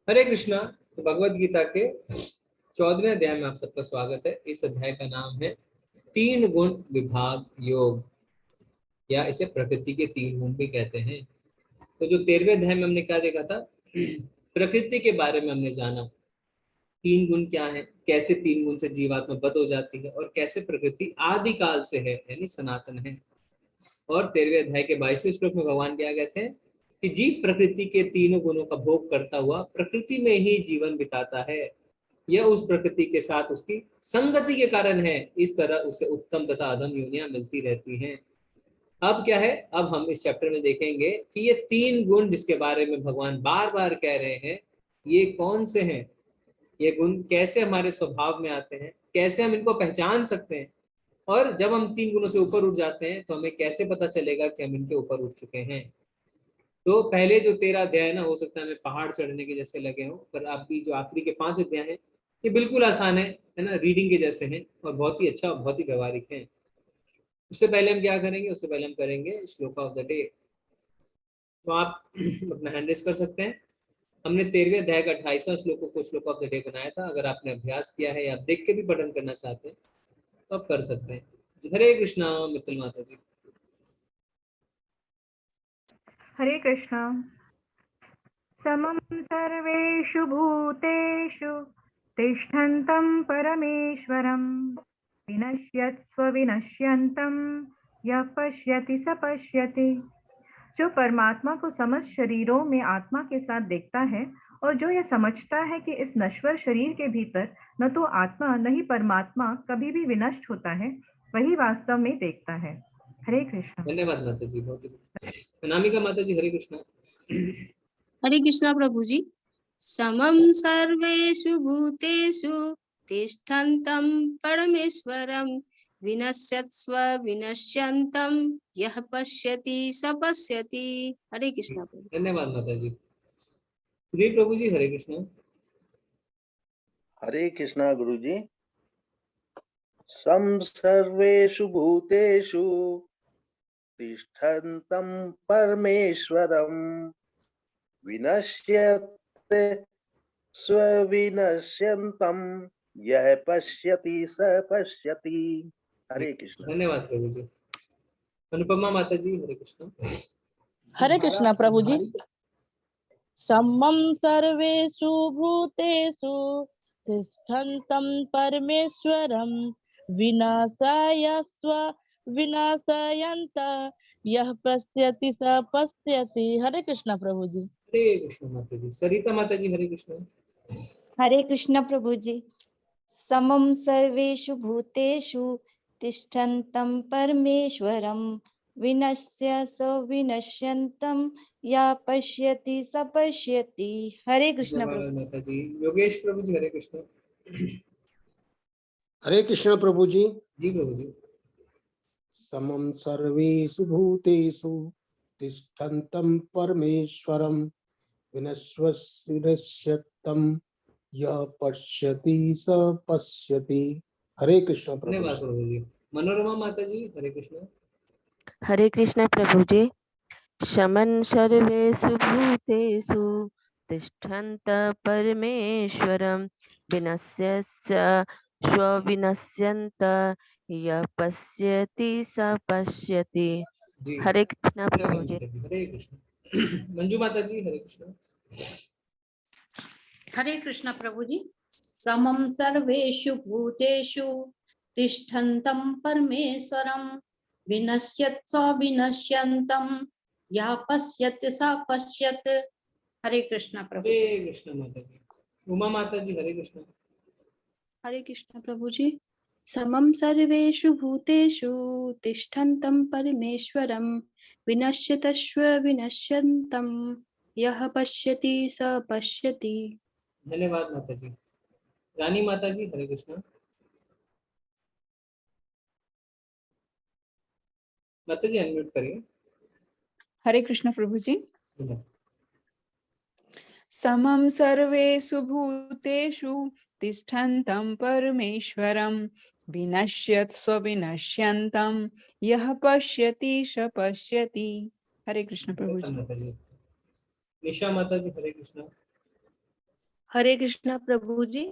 हरे कृष्णा। तो भगवत गीता के 14वें अध्याय में आप सबका स्वागत है। इस अध्याय का नाम है तीन गुण विभाग योग, या इसे प्रकृति के तीन गुण भी कहते हैं। तो जो 13वें अध्याय में हमने क्या देखा था, प्रकृति के बारे में हमने जाना। तीन गुण क्या है, कैसे तीन गुण से जीवात्मा बद हो जाती है, और कैसे प्रकृति आदिकाल से है, यानी सनातन है। और 13वें अध्याय के 22वें श्लोक में भगवान क्या कहते हैं कि जीव प्रकृति के तीनों गुणों का भोग करता हुआ प्रकृति में ही जीवन बिताता है। यह उस प्रकृति के साथ उसकी संगति के कारण है। इस तरह उसे उत्तम तथा अधम योनियां मिलती रहती हैं। अब क्या है, अब हम इस चैप्टर में देखेंगे कि ये तीन गुण जिसके बारे में भगवान बार बार कह रहे हैं, ये कौन से हैं, ये गुण कैसे हमारे स्वभाव में आते हैं, कैसे हम इनको पहचान सकते हैं, और जब हम तीन गुणों से ऊपर उठ जाते हैं तो हमें कैसे पता चलेगा कि हम इनके ऊपर उठ चुके हैं। तो पहले जो 13 अध्याय है ना, हो सकता है हमें पहाड़ चढ़ने के जैसे लगे हो, पर आपकी जो आखिरी के 5 अध्याय हैं ये बिल्कुल आसान है ना, रीडिंग के जैसे हैं और बहुत ही अच्छा और बहुत ही व्यवहारिक है। उससे पहले हम क्या करेंगे, उससे पहले हम करेंगे श्लोक ऑफ द डे। तो आप अपना हैंड रेस कर सकते हैं। हमने 13वें अध्याय का 28वां श्लोकों को श्लोक ऑफ द डे बनाया था। अगर आपने अभ्यास किया है या आप देख के भी पठन करना चाहते हैं तो आप कर सकते हैं। हरे कृष्णा मित्तल माता जी। हरे कृष्णा। समं सर्वेषु भूतेषु तिष्ठन्तं परमेश्वरं विनश्यत्स्व विनश्यन्तं यः पश्यति स पश्यति। जो परमात्मा को समस्त शरीरों में आत्मा के साथ देखता है और जो यह समझता है कि इस नश्वर शरीर के भीतर न तो आत्मा न ही परमात्मा कभी भी विनष्ट होता है, वही वास्तव में देखता है। हरे कृष्णा। धन्यवाद माता जी, बहुत ही। अनामिका माता जी, हरे कृष्णा। हरे कृष्णा प्रभु जी। समं सर्वेषु भूतेषु तिष्ठन्तं परमेश्वरं विनश्यत्स्व विनश्यन्तं यः पश्यति स पश्यति। हरे कृष्णा प्रभु। धन्यवाद माता जी। सुधीर प्रभु जी, हरे कृष्णा। हरे कृष्णा गुरु जी। सम सर्वेषु भूतेषु तिष्ठन्तं परमेश्वरं विनश्यते स्वविनश्यन्तं यः पश्यति स पश्यति। हरे कृष्णा। धन्यवाद प्रभु जी। अनुपमा माता जी, हरे कृष्णा। हरे कृष्णा प्रभु जी। समं सर्वेषु भूतेषु तिष्ठन्तं परमेश्वरं विनाशाय स्व विनाशयन्त यः पश्यति स पश्यति। हरे कृष्णा प्रभु जी। हरे कृष्णा माता जी। सरिता माता जी, हरे कृष्णा। हरे कृष्ण प्रभु जी। समं सर्वेषु भूतेषु तिष्ठन्तं परमेश्वरं विनश्य स विनश्यन्तं या पश्यति स पश्यति। हरे कृष्ण धन्यवाद प्रभु। माता जी। योगेश प्रभु जी, हरे कृष्णा। हरे कृष्ण प्रभु जी। जी प्रभु जी। समं सर्वेषु भूतेषु तिष्ठन्तं परमेश्वरं विनश्यतं यः पश्यति स पश्यति। हरे कृष्ण प्रभु धन्यवाद जी। प्रभु जी। मनोरमा माता जी, हरे कृष्णा। हरे कृष्ण प्रभु जी। शमन सर्वेषु भूतेषु तिष्ठन्त परमेश्वरं विनश्यस्य स्वविनश्यन्त यः पश्यति स पश्यति। जी हरे कृष्णा प्रभु जी। हरे कृष्ण। मंजू माता जी, हरे कृष्णा। हरे कृष्ण प्रभु जी। समं सर्वेषु भूतेषु तिष्ठन्तं परमेश्वरं विनश्यत्स्व विनश्यन्तं यः पश्यति स पश्यत्। हरे कृष्ण प्रभु। हरे कृष्ण माता जी। उमा माता जी, हरे कृष्णा। हरे कृष्ण प्रभु जी। समं सर्वेषु भूतेषु तिष्ठन्तं परमेश्वरं विनश्यतस्व विनश्यन्तं यः पश्यति स पश्यति। धन्यवाद माता जी। रानी माता जी, हरे कृष्णा। माता जी अनम्यूट करिए। हरे कृष्ण प्रभु जी। समं सर्वेषु भूतेषु तिष्ठन्तं परमेश्वरं विनश्यत्स्व विनश्यन्तं यः पश्यति स पश्यति। हरे कृष्ण प्रभु जी। माता जी। निशा माता जी, हरे कृष्णा। हरे कृष्णा प्रभु जी।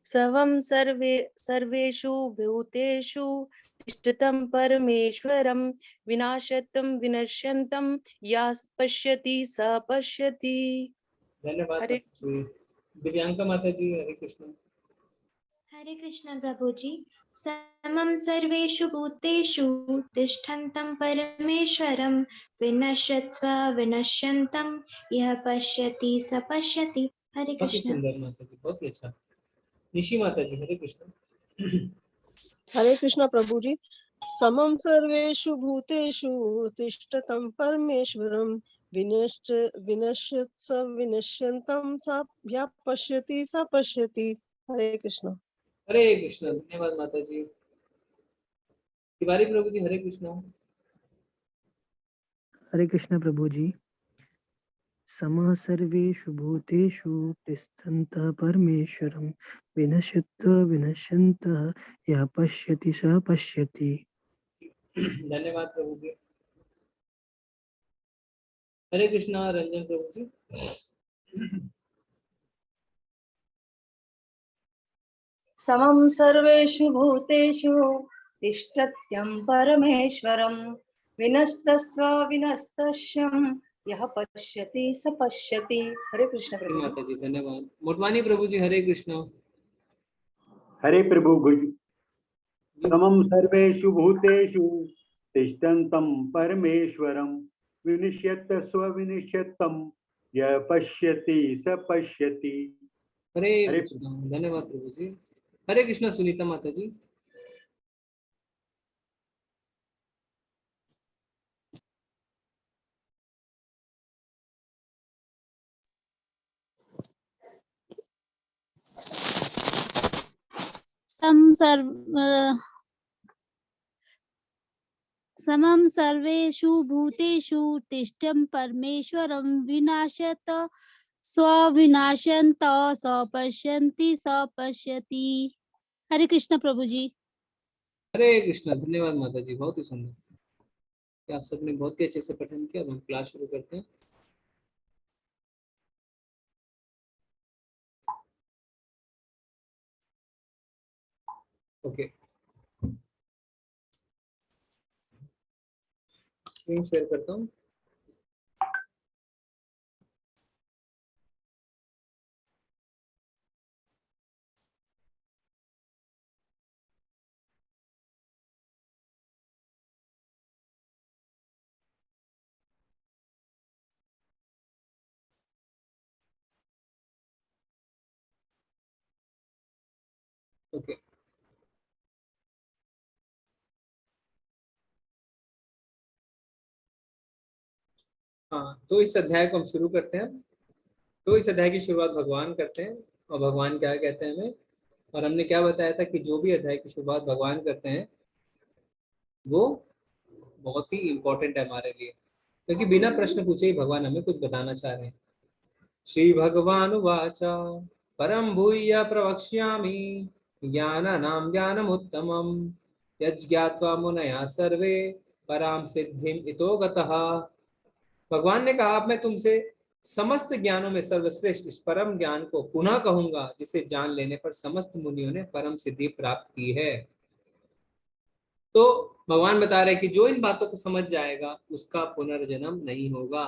सर्वं सर्वेषु भूतेषु तिष्ठतं परमेश्वरं विनाशतं विनश्यन्तं यः पश्यति स पश्यति। धन्यवाद हरे माताजी। दिव्यांका माता जी, हरे कृष्ण। हरे कृष्ण प्रभु जी। समं सर्वेषु भूतेषु तिष्ठन्तं परमेश्वरं विनश्यत्स्व विनश्यन्तं यः पश्यति स पश्यति। हरे बहुत ही कृष्ण। सुंदर माता जी, बहुत ही अच्छा। निशी माता जी, हरे कृष्ण। हरे कृष्णा प्रभु जी। समं सर्वेषु भूतेषु तिष्ठतं परमेश्वरं विनश्यत्स विनश्यन्तं सा यः पश्यति स पश्यति। हरे कृष्णा। हरे कृष्ण। धन्यवाद माता जी। तिवारी प्रभु जी, हरे कृष्ण। हरे कृष्ण प्रभु जी। समः सर्वेषु भूतेषु तिष्ठन्तः परमेश्वरं विनश्यतः विनश्यन्तः यः पश्यति सः पश्यति। धन्यवाद प्रभु जी। हरे कृष्णा रंजन प्रभु जी। समं सर्वेषु भूतेषु तिष्ठत्यं परमेश्वरं विनस्तस्त्व विनस्तस्यं यः पश्यति स पश्यति। हरे कृष्ण प्रभु जी। माता जी धन्यवाद। मोटवानी प्रभु जी, हरे कृष्ण। हरे प्रभु गुरु। समं सर्वेषु भूतेषु तिष्ठन्तं परमेश्वरं विनश्यत्स्व विनश्यतं यः पश्यति स पश्यति। हरे कृष्ण। धन्यवाद प्रभु जी। हरे कृष्ण सुनीता माता जी। समं सर्वेषु भूतेषु तिष्ठं परमेश्वरं विनाशत स्वविनाशन्त स पश्यन्ति स पश्यति। हरे कृष्ण प्रभु जी। हरे कृष्ण। धन्यवाद माता जी, बहुत ही सुंदर। आप सबने बहुत ही अच्छे से पठन किया। अब हम क्लास शुरू करते हैं। ओके, स्क्रीन शेयर करता हूँ। ओके, हाँ, तो इस अध्याय को हम शुरू करते हैं। तो इस अध्याय की शुरुआत भगवान करते हैं और भगवान क्या कहते हैं हमें। और हमने क्या बताया था कि जो भी अध्याय की शुरुआत भगवान करते हैं वो बहुत ही इम्पोर्टेंट है हमारे लिए, क्योंकि बिना प्रश्न पूछे ही भगवान हमें कुछ बताना चाह रहे हैं। श्री भगवान वाचा परम भूय प्रवक्ष्यामि ज्ञानानां ज्ञानमुत्तमं यज्ञात्वा मुनयः सर्वे पराम सिद्धिम इतो गतः। भगवान ने कहा, अब मैं तुमसे समस्त ज्ञानों में सर्वश्रेष्ठ इस परम ज्ञान को पुनः कहूंगा, जिसे जान लेने पर समस्त मुनियों ने परम सिद्धि प्राप्त की है। तो भगवान बता रहे कि जो इन बातों को समझ जाएगा उसका पुनर्जन्म नहीं होगा।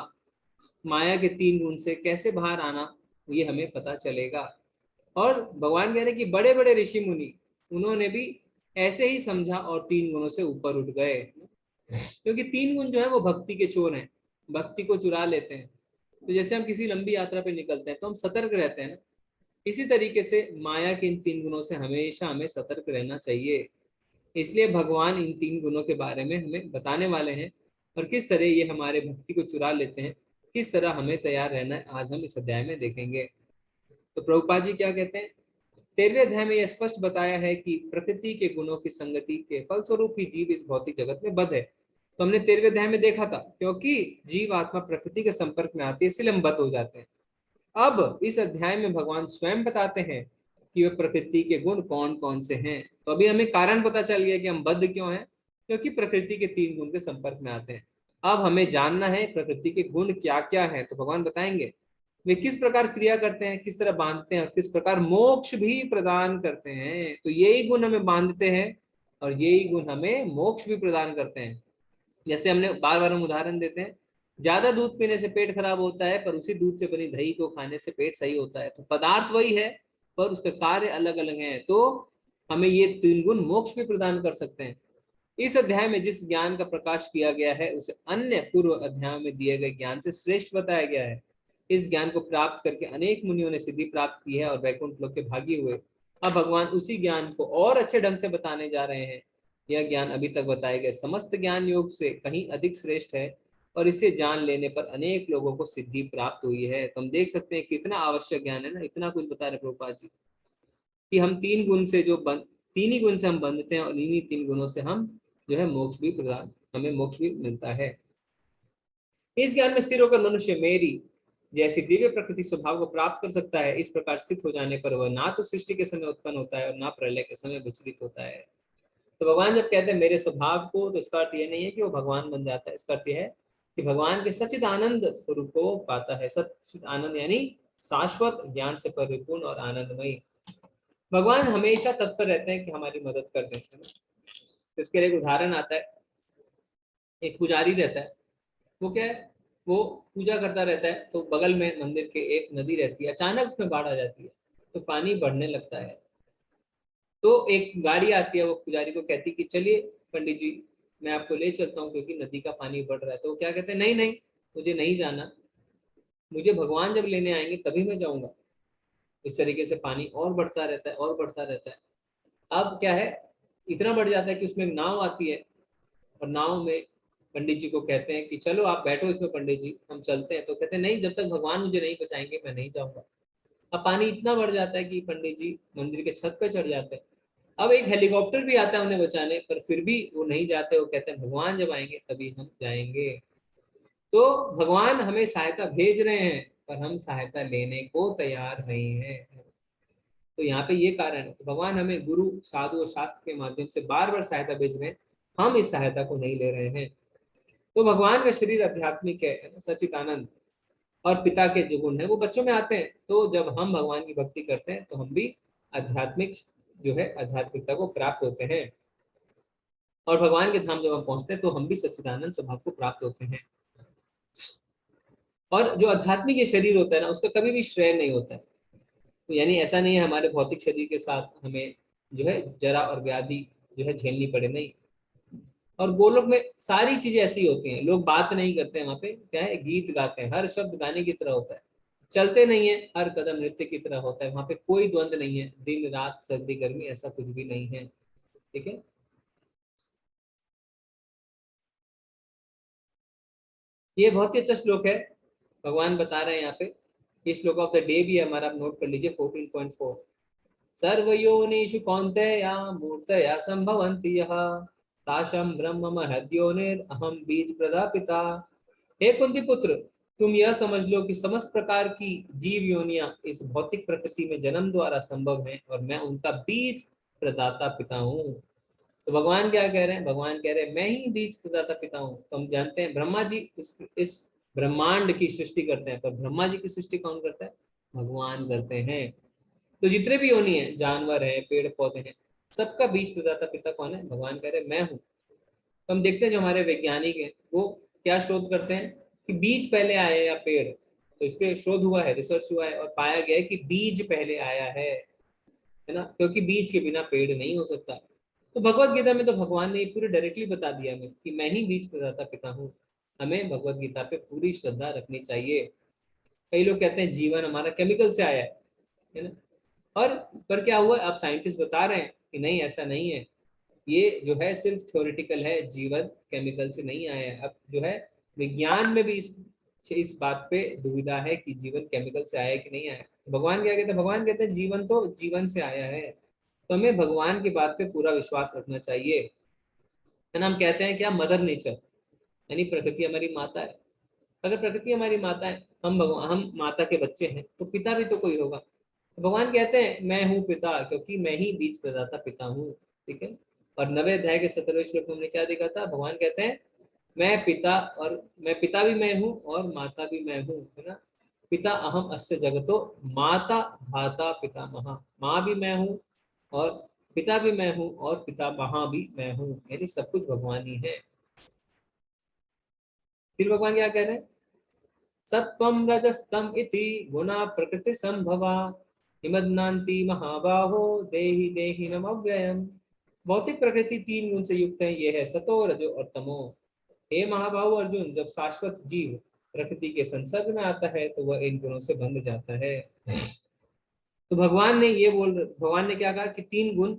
माया के 3 गुण से कैसे बाहर आना ये हमें पता चलेगा। और भगवान कह रहे कि बड़े बड़े ऋषि मुनि उन्होंने भी ऐसे ही समझा और 3 गुणों से ऊपर उठ गए, क्योंकि 3 गुण जो है वो भक्ति के चोर हैं, भक्ति को चुरा लेते हैं। तो जैसे हम किसी लंबी यात्रा पे निकलते हैं तो हम सतर्क रहते हैं ना, इसी तरीके से माया के इन 3 गुणों से हमेशा हमें सतर्क रहना चाहिए। इसलिए भगवान इन 3 गुणों के बारे में हमें बताने वाले हैं और किस तरह ये हमारे भक्ति को चुरा लेते हैं, किस तरह हमें तैयार रहना है, आज हम इस अध्याय में देखेंगे। तो प्रभुपाद जी क्या कहते हैं, 13वें अध्याय में यह स्पष्ट बताया है कि प्रकृति के गुणों की संगति के फलस्वरूप ही जीव इस भौतिक जगत में बद्ध है। तो हमने 13वें अध्याय में देखा था, क्योंकि जीव आत्मा प्रकृति के संपर्क में आती है इसलिए हम बद्ध हो जाते हैं। अब इस अध्याय में भगवान स्वयं बताते हैं कि वे प्रकृति के गुण कौन कौन से हैं। तो अभी हमें कारण पता चल गया कि हम बद्ध क्यों हैं, क्योंकि प्रकृति के 3 गुण के संपर्क में आते हैं। अब हमें जानना है प्रकृति के गुण क्या क्या है, तो भगवान बताएंगे। वे किस प्रकार क्रिया करते हैं, किस तरह बांधते हैं और किस प्रकार मोक्ष भी प्रदान करते हैं। तो यही गुण हमें बांधते हैं और यही गुण हमें मोक्ष भी प्रदान करते हैं। जैसे हमने बार बार हम उदाहरण देते हैं, ज्यादा दूध पीने से पेट खराब होता है, पर उसी दूध से बनी दही को खाने से पेट सही होता है। तो पदार्थ वही है पर उसके कार्य अलग अलग हैं। तो हमें ये 3 गुण मोक्ष भी प्रदान कर सकते हैं। इस अध्याय में जिस ज्ञान का प्रकाश किया गया है उसे अन्य पूर्व अध्याय में दिए गए ज्ञान से श्रेष्ठ बताया गया है। इस ज्ञान को प्राप्त करके अनेक मुनियों ने सिद्धि प्राप्त की है और वैकुंठ लोक के भागी हुए। अब भगवान उसी ज्ञान को और अच्छे ढंग से बताने जा रहे हैं। यह ज्ञान अभी तक बताए गए समस्त ज्ञान योग से कहीं अधिक श्रेष्ठ है और इसे जान लेने पर अनेक लोगों को सिद्धि प्राप्त हुई है। तो हम देख सकते हैं कितना आवश्यक ज्ञान है ना, इतना कुछ बता रहे प्रभुपाद जी कि हम 3 गुण से तीन ही गुण से हम बंधते हैं और इन्हीं 3 गुणों से हम जो है मोक्ष भी प्रदान, हमें मोक्ष भी मिलता है। इस ज्ञान में स्थिर होकर मनुष्य मेरी जैसी दिव्य प्रकृति स्वभाव को प्राप्त कर सकता है। इस प्रकार स्थित हो जाने पर वह ना तो सृष्टि के समय उत्पन्न होता है और ना प्रलय के समय विचलित होता है। तो भगवान जब कहते हैं मेरे स्वभाव को, तो इसका अर्थ यह नहीं है कि वो भगवान बन जाता है। इसका अर्थ यह है कि भगवान के सच्चिद आनंद स्वरूप को पाता है। सच्चिद आनंद यानी शाश्वत ज्ञान से परिपूर्ण और आनंदमयी। भगवान हमेशा तत्पर रहते हैं कि हमारी मदद कर दें। तो इसके लिए एक उदाहरण आता है, एक पुजारी रहता है, वो क्या है, वो पूजा करता रहता है। तो बगल में मंदिर के एक नदी रहती है, अचानक उसमें बाढ़ आ जाती है तो पानी बढ़ने लगता है। तो एक गाड़ी आती है, वो पुजारी को कहती कि चलिए पंडित जी मैं आपको ले चलता हूँ क्योंकि नदी का पानी बढ़ रहा है। तो वो क्या कहते हैं, नहीं नहीं मुझे नहीं जाना, मुझे भगवान जब लेने आएंगे तभी मैं जाऊंगा। इस तरीके से पानी और बढ़ता रहता है और बढ़ता रहता है। अब क्या है, इतना बढ़ जाता है कि उसमें एक नाव आती है और नाव में पंडित जी को कहते हैं कि चलो आप बैठो इसमें पंडित जी, हम चलते हैं। तो कहते हैं नहीं, जब तक भगवान मुझे नहीं बचाएंगे मैं नहीं जाऊंगा। अब पानी इतना बढ़ जाता है कि पंडित जी मंदिर के छत पे चढ़ जाते हैं। अब एक हेलीकॉप्टर भी आता है उन्हें बचाने, पर फिर भी वो नहीं जाते। वो कहते हैं भगवान जब आएंगे तभी हम जाएंगे। तो भगवान हमें सहायता भेज रहे हैं पर हम सहायता लेने को तैयार नहीं है। तो यहाँ पे ये कारण है, तो भगवान हमें गुरु साधु और शास्त्र के माध्यम से बार बार सहायता भेज रहे हैं, हम इस सहायता को नहीं ले रहे हैं। तो भगवान का शरीर आध्यात्मिक है, सच्चिदानंद, और पिता के जो गुण है वो बच्चों में आते हैं। तो जब हम भगवान की भक्ति करते हैं तो हम भी आध्यात्मिक जो है आध्यात्मिकता को प्राप्त होते हैं और भगवान के धाम जब हम पहुंचते हैं तो हम भी सच्चिदानंद स्वभाव को प्राप्त होते हैं। और जो आध्यात्मिक ये शरीर होता है ना, उसका कभी भी श्रेय नहीं होता है। तो यानी ऐसा नहीं है हमारे भौतिक शरीर के साथ हमें जो है जरा और व्याधि जो है झेलनी पड़े, नहीं। और गोलोक में सारी चीजें ऐसी होती हैं, लोग बात नहीं करते हैं, वहां पे क्या है, गीत गाते हैं, हर शब्द गाने की तरह होता है, चलते नहीं है, हर कदम नृत्य की तरह होता है। वहां पे कोई द्वंद्व नहीं है, दिन रात सर्दी गर्मी ऐसा कुछ भी नहीं है। ठीक है, ये बहुत ही अच्छा श्लोक है, भगवान बता रहे हैं यहाँ पे। ये श्लोक ऑफ द डे भी है हमारा, आप नोट कर लीजिए 14.4। सर्वयोनिषु कौन्तेया मूर्तया संभवन्ति यः तासां ब्रह्म महद्योनिर अहम बीज प्रदापिता। हे कुंती पुत्र, तुम यह समझ लो कि समस्त प्रकार की जीव योनियां इस भौतिक प्रकृति में जन्म द्वारा संभव हैं और मैं उनका बीज प्रदाता पिता हूँ। तो भगवान क्या कह रहे हैं, भगवान कह रहे हैं मैं ही बीज प्रदाता पिता हूँ। तो हम जानते हैं ब्रह्मा जी इस ब्रह्मांड की सृष्टि करते हैं, पर ब्रह्मा जी की सृष्टि कौन करता है, भगवान करते हैं। तो जितने भी योनि हैं, जानवर हैं, पेड़ पौधे हैं, सबका बीज प्रदाता पिता कौन है, भगवान कह रहे हैं मैं हूँ। तो हम देखते हैं जो हमारे वैज्ञानिक हैं वो क्या शोध करते हैं कि बीज पहले आया या पेड़। तो इस पे शोध हुआ है, रिसर्च हुआ है और पाया गया है कि बीज पहले आया है ना, क्योंकि बीज के बिना पेड़ नहीं हो सकता। तो भगवत गीता में तो भगवान ने पूरे डायरेक्टली बता दिया हमें कि मैं ही बीज प्रदाता पिता हूँ। हमें भगवत गीता पे पूरी श्रद्धा रखनी चाहिए। कई लोग कहते हैं जीवन हमारा केमिकल से आया है ना, और पर क्या हुआ, आप साइंटिस्ट बता रहे हैं कि नहीं ऐसा नहीं है, ये जो है सिर्फ थ्योरेटिकल है, जीवन केमिकल से नहीं आया है। अब जो है विज्ञान में भी इस बात पे दुविधा है कि जीवन केमिकल से आया है कि नहीं आया। तो भगवान क्या कहते हैं, भगवान कहते हैं जीवन तो जीवन से आया है। तो हमें भगवान की बात पे पूरा विश्वास रखना चाहिए, है ना। हम कहते हैं क्या, मदर नेचर यानी प्रकृति हमारी माता है। अगर प्रकृति हमारी माता है, हम माता के बच्चे हैं, तो पिता भी तो कोई होगा। तो भगवान कहते हैं मैं हूँ पिता, क्योंकि मैं ही बीज प्रदाता पिता हूँ। ठीक है, और 9वें अध्याय के 17वें श्लोक में हमने क्या देखा था, भगवान कहते हैं मैं पिता, और मैं पिता भी मैं हूँ और माता भी मैं हूँ, है ना। पिता अहम अस्य जगतो माता धाता पितामह, माँ भी मैं हूँ और पिता भी मैं हूँ और पितामह भी मैं हूँ, यानी सब कुछ भगवान ही है। फिर भगवान क्या कह रहे हैं, सत्वं रजस्तम इति गुणा प्रकृति संभवा निमग्नान्ति महाबाहो देहि देहिनम अव्ययम्। भौतिक प्रकृति 3 गुण से युक्त है, ये है सतो रजो और तमो। हे महाबाहु अर्जुन, जब शाश्वत जीव प्रकृति के संसर्ग में आता है तो वह इन गुणों से बंध जाता है। तो भगवान ने क्या कहा कि 3 गुण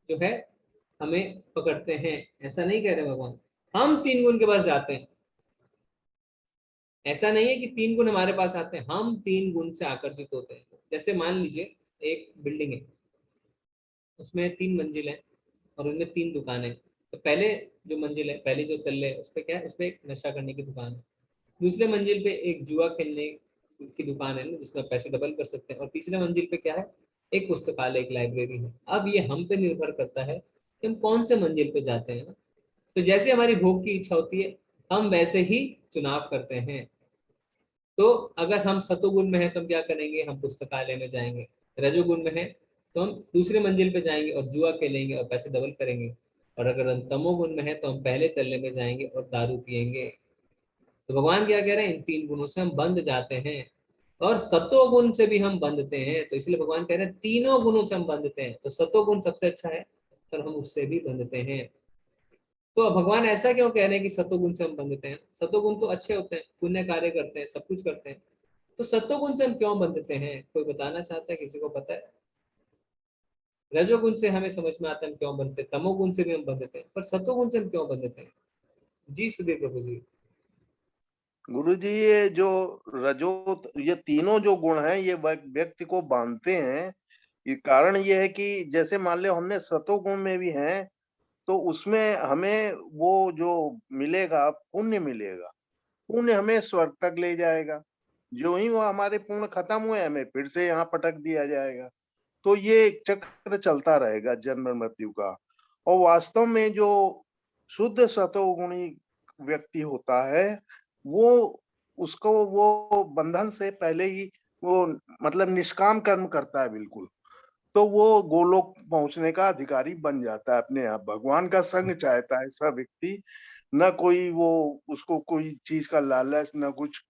जो है हमें पकड़ते हैं, ऐसा नहीं कह रहे भगवान। हम 3 गुण के पास जाते हैं, ऐसा नहीं है कि 3 गुण हमारे पास आते हैं, हम 3 गुण से आकर्षित होते हैं। जैसे मान लीजिए एक बिल्डिंग है, उसमें 3 मंजिल है और उनमें 3 दुकानें हैं। तो पहले जो मंजिल है, पहले जो तल्ले है, उस पे क्या है, उस पे एक नशा करने की दुकान है। दूसरे मंजिल पे एक जुआ खेलने की दुकान है जिसमें पैसे डबल कर सकते हैं। और तीसरे मंजिल पे क्या है, एक पुस्तकालय, एक लाइब्रेरी है। अब ये हम पे निर्भर करता है कि हम कौन से मंजिल पे जाते हैं। तो जैसे हमारी भोग की इच्छा होती है, हम वैसे ही चुनाव करते हैं। तो अगर हम सतोगुण में है तो हम क्या करेंगे, हम पुस्तकालय में जाएंगे। रजोगुण में है तो हम दूसरे मंजिल पे जाएंगे और जुआ खेलेंगे और पैसे डबल करेंगे। और अगर हम तमोगुण में है तो हम पहले तल्ले में जाएंगे और दारू पिएंगे। तो भगवान क्या कह रहे हैं, इन 3 गुणों से हम बंध जाते हैं और सतोगुण से भी हम बंधते हैं। तो इसलिए भगवान कह रहे हैं तीनों गुणों से हम बंधते हैं। तो सतोगुण सबसे अच्छा है और हम उससे भी बंधते हैं। तो भगवान ऐसा क्यों कह रहे हैं कि सतोगुण से हम बंधते हैं? सतोगुण तो अच्छे होते हैं, पुण्य कार्य करते हैं, सब कुछ करते हैं। तो सतोगुण से हम क्यों बंधते हैं? कोई बताना चाहता है? किसी को पता है? रजोगुण से हमें समझ में आता है हम क्यों बंधते हैं, तमोगुण से भी हम बंधते हैं, पर सतोगुण से हम क्यों बंधते हैं? जी सुधीर प्रभु जी। गुरु जी, ये जो ये तीनों जो गुण हैं ये व्यक्ति को बांधते हैं। ये कारण ये है कि जैसे मान लो हमने सतोगुण में भी हैं तो उसमें हमें वो जो मिलेगा, पुण्य मिलेगा। पुण्य हमें स्वर्ग तक ले जाएगा। जो ही वो हमारे पुण्य खत्म हुए हमें फिर से यहाँ पटक दिया जाएगा। तो ये एक चक्र चलता रहेगा जन्म मृत्यु का। और वास्तव में जो शुद्ध सतोगुणी व्यक्ति होता है वो उसको वो बंधन से पहले ही वो मतलब निष्काम कर्म करता है बिल्कुल। तो वो गोलोक पहुंचने का अधिकारी बन जाता है अपने आप। भगवान का संग चाहता है ऐसा व्यक्ति, न कोई वो उसको कोई चीज का लालच न कुछ।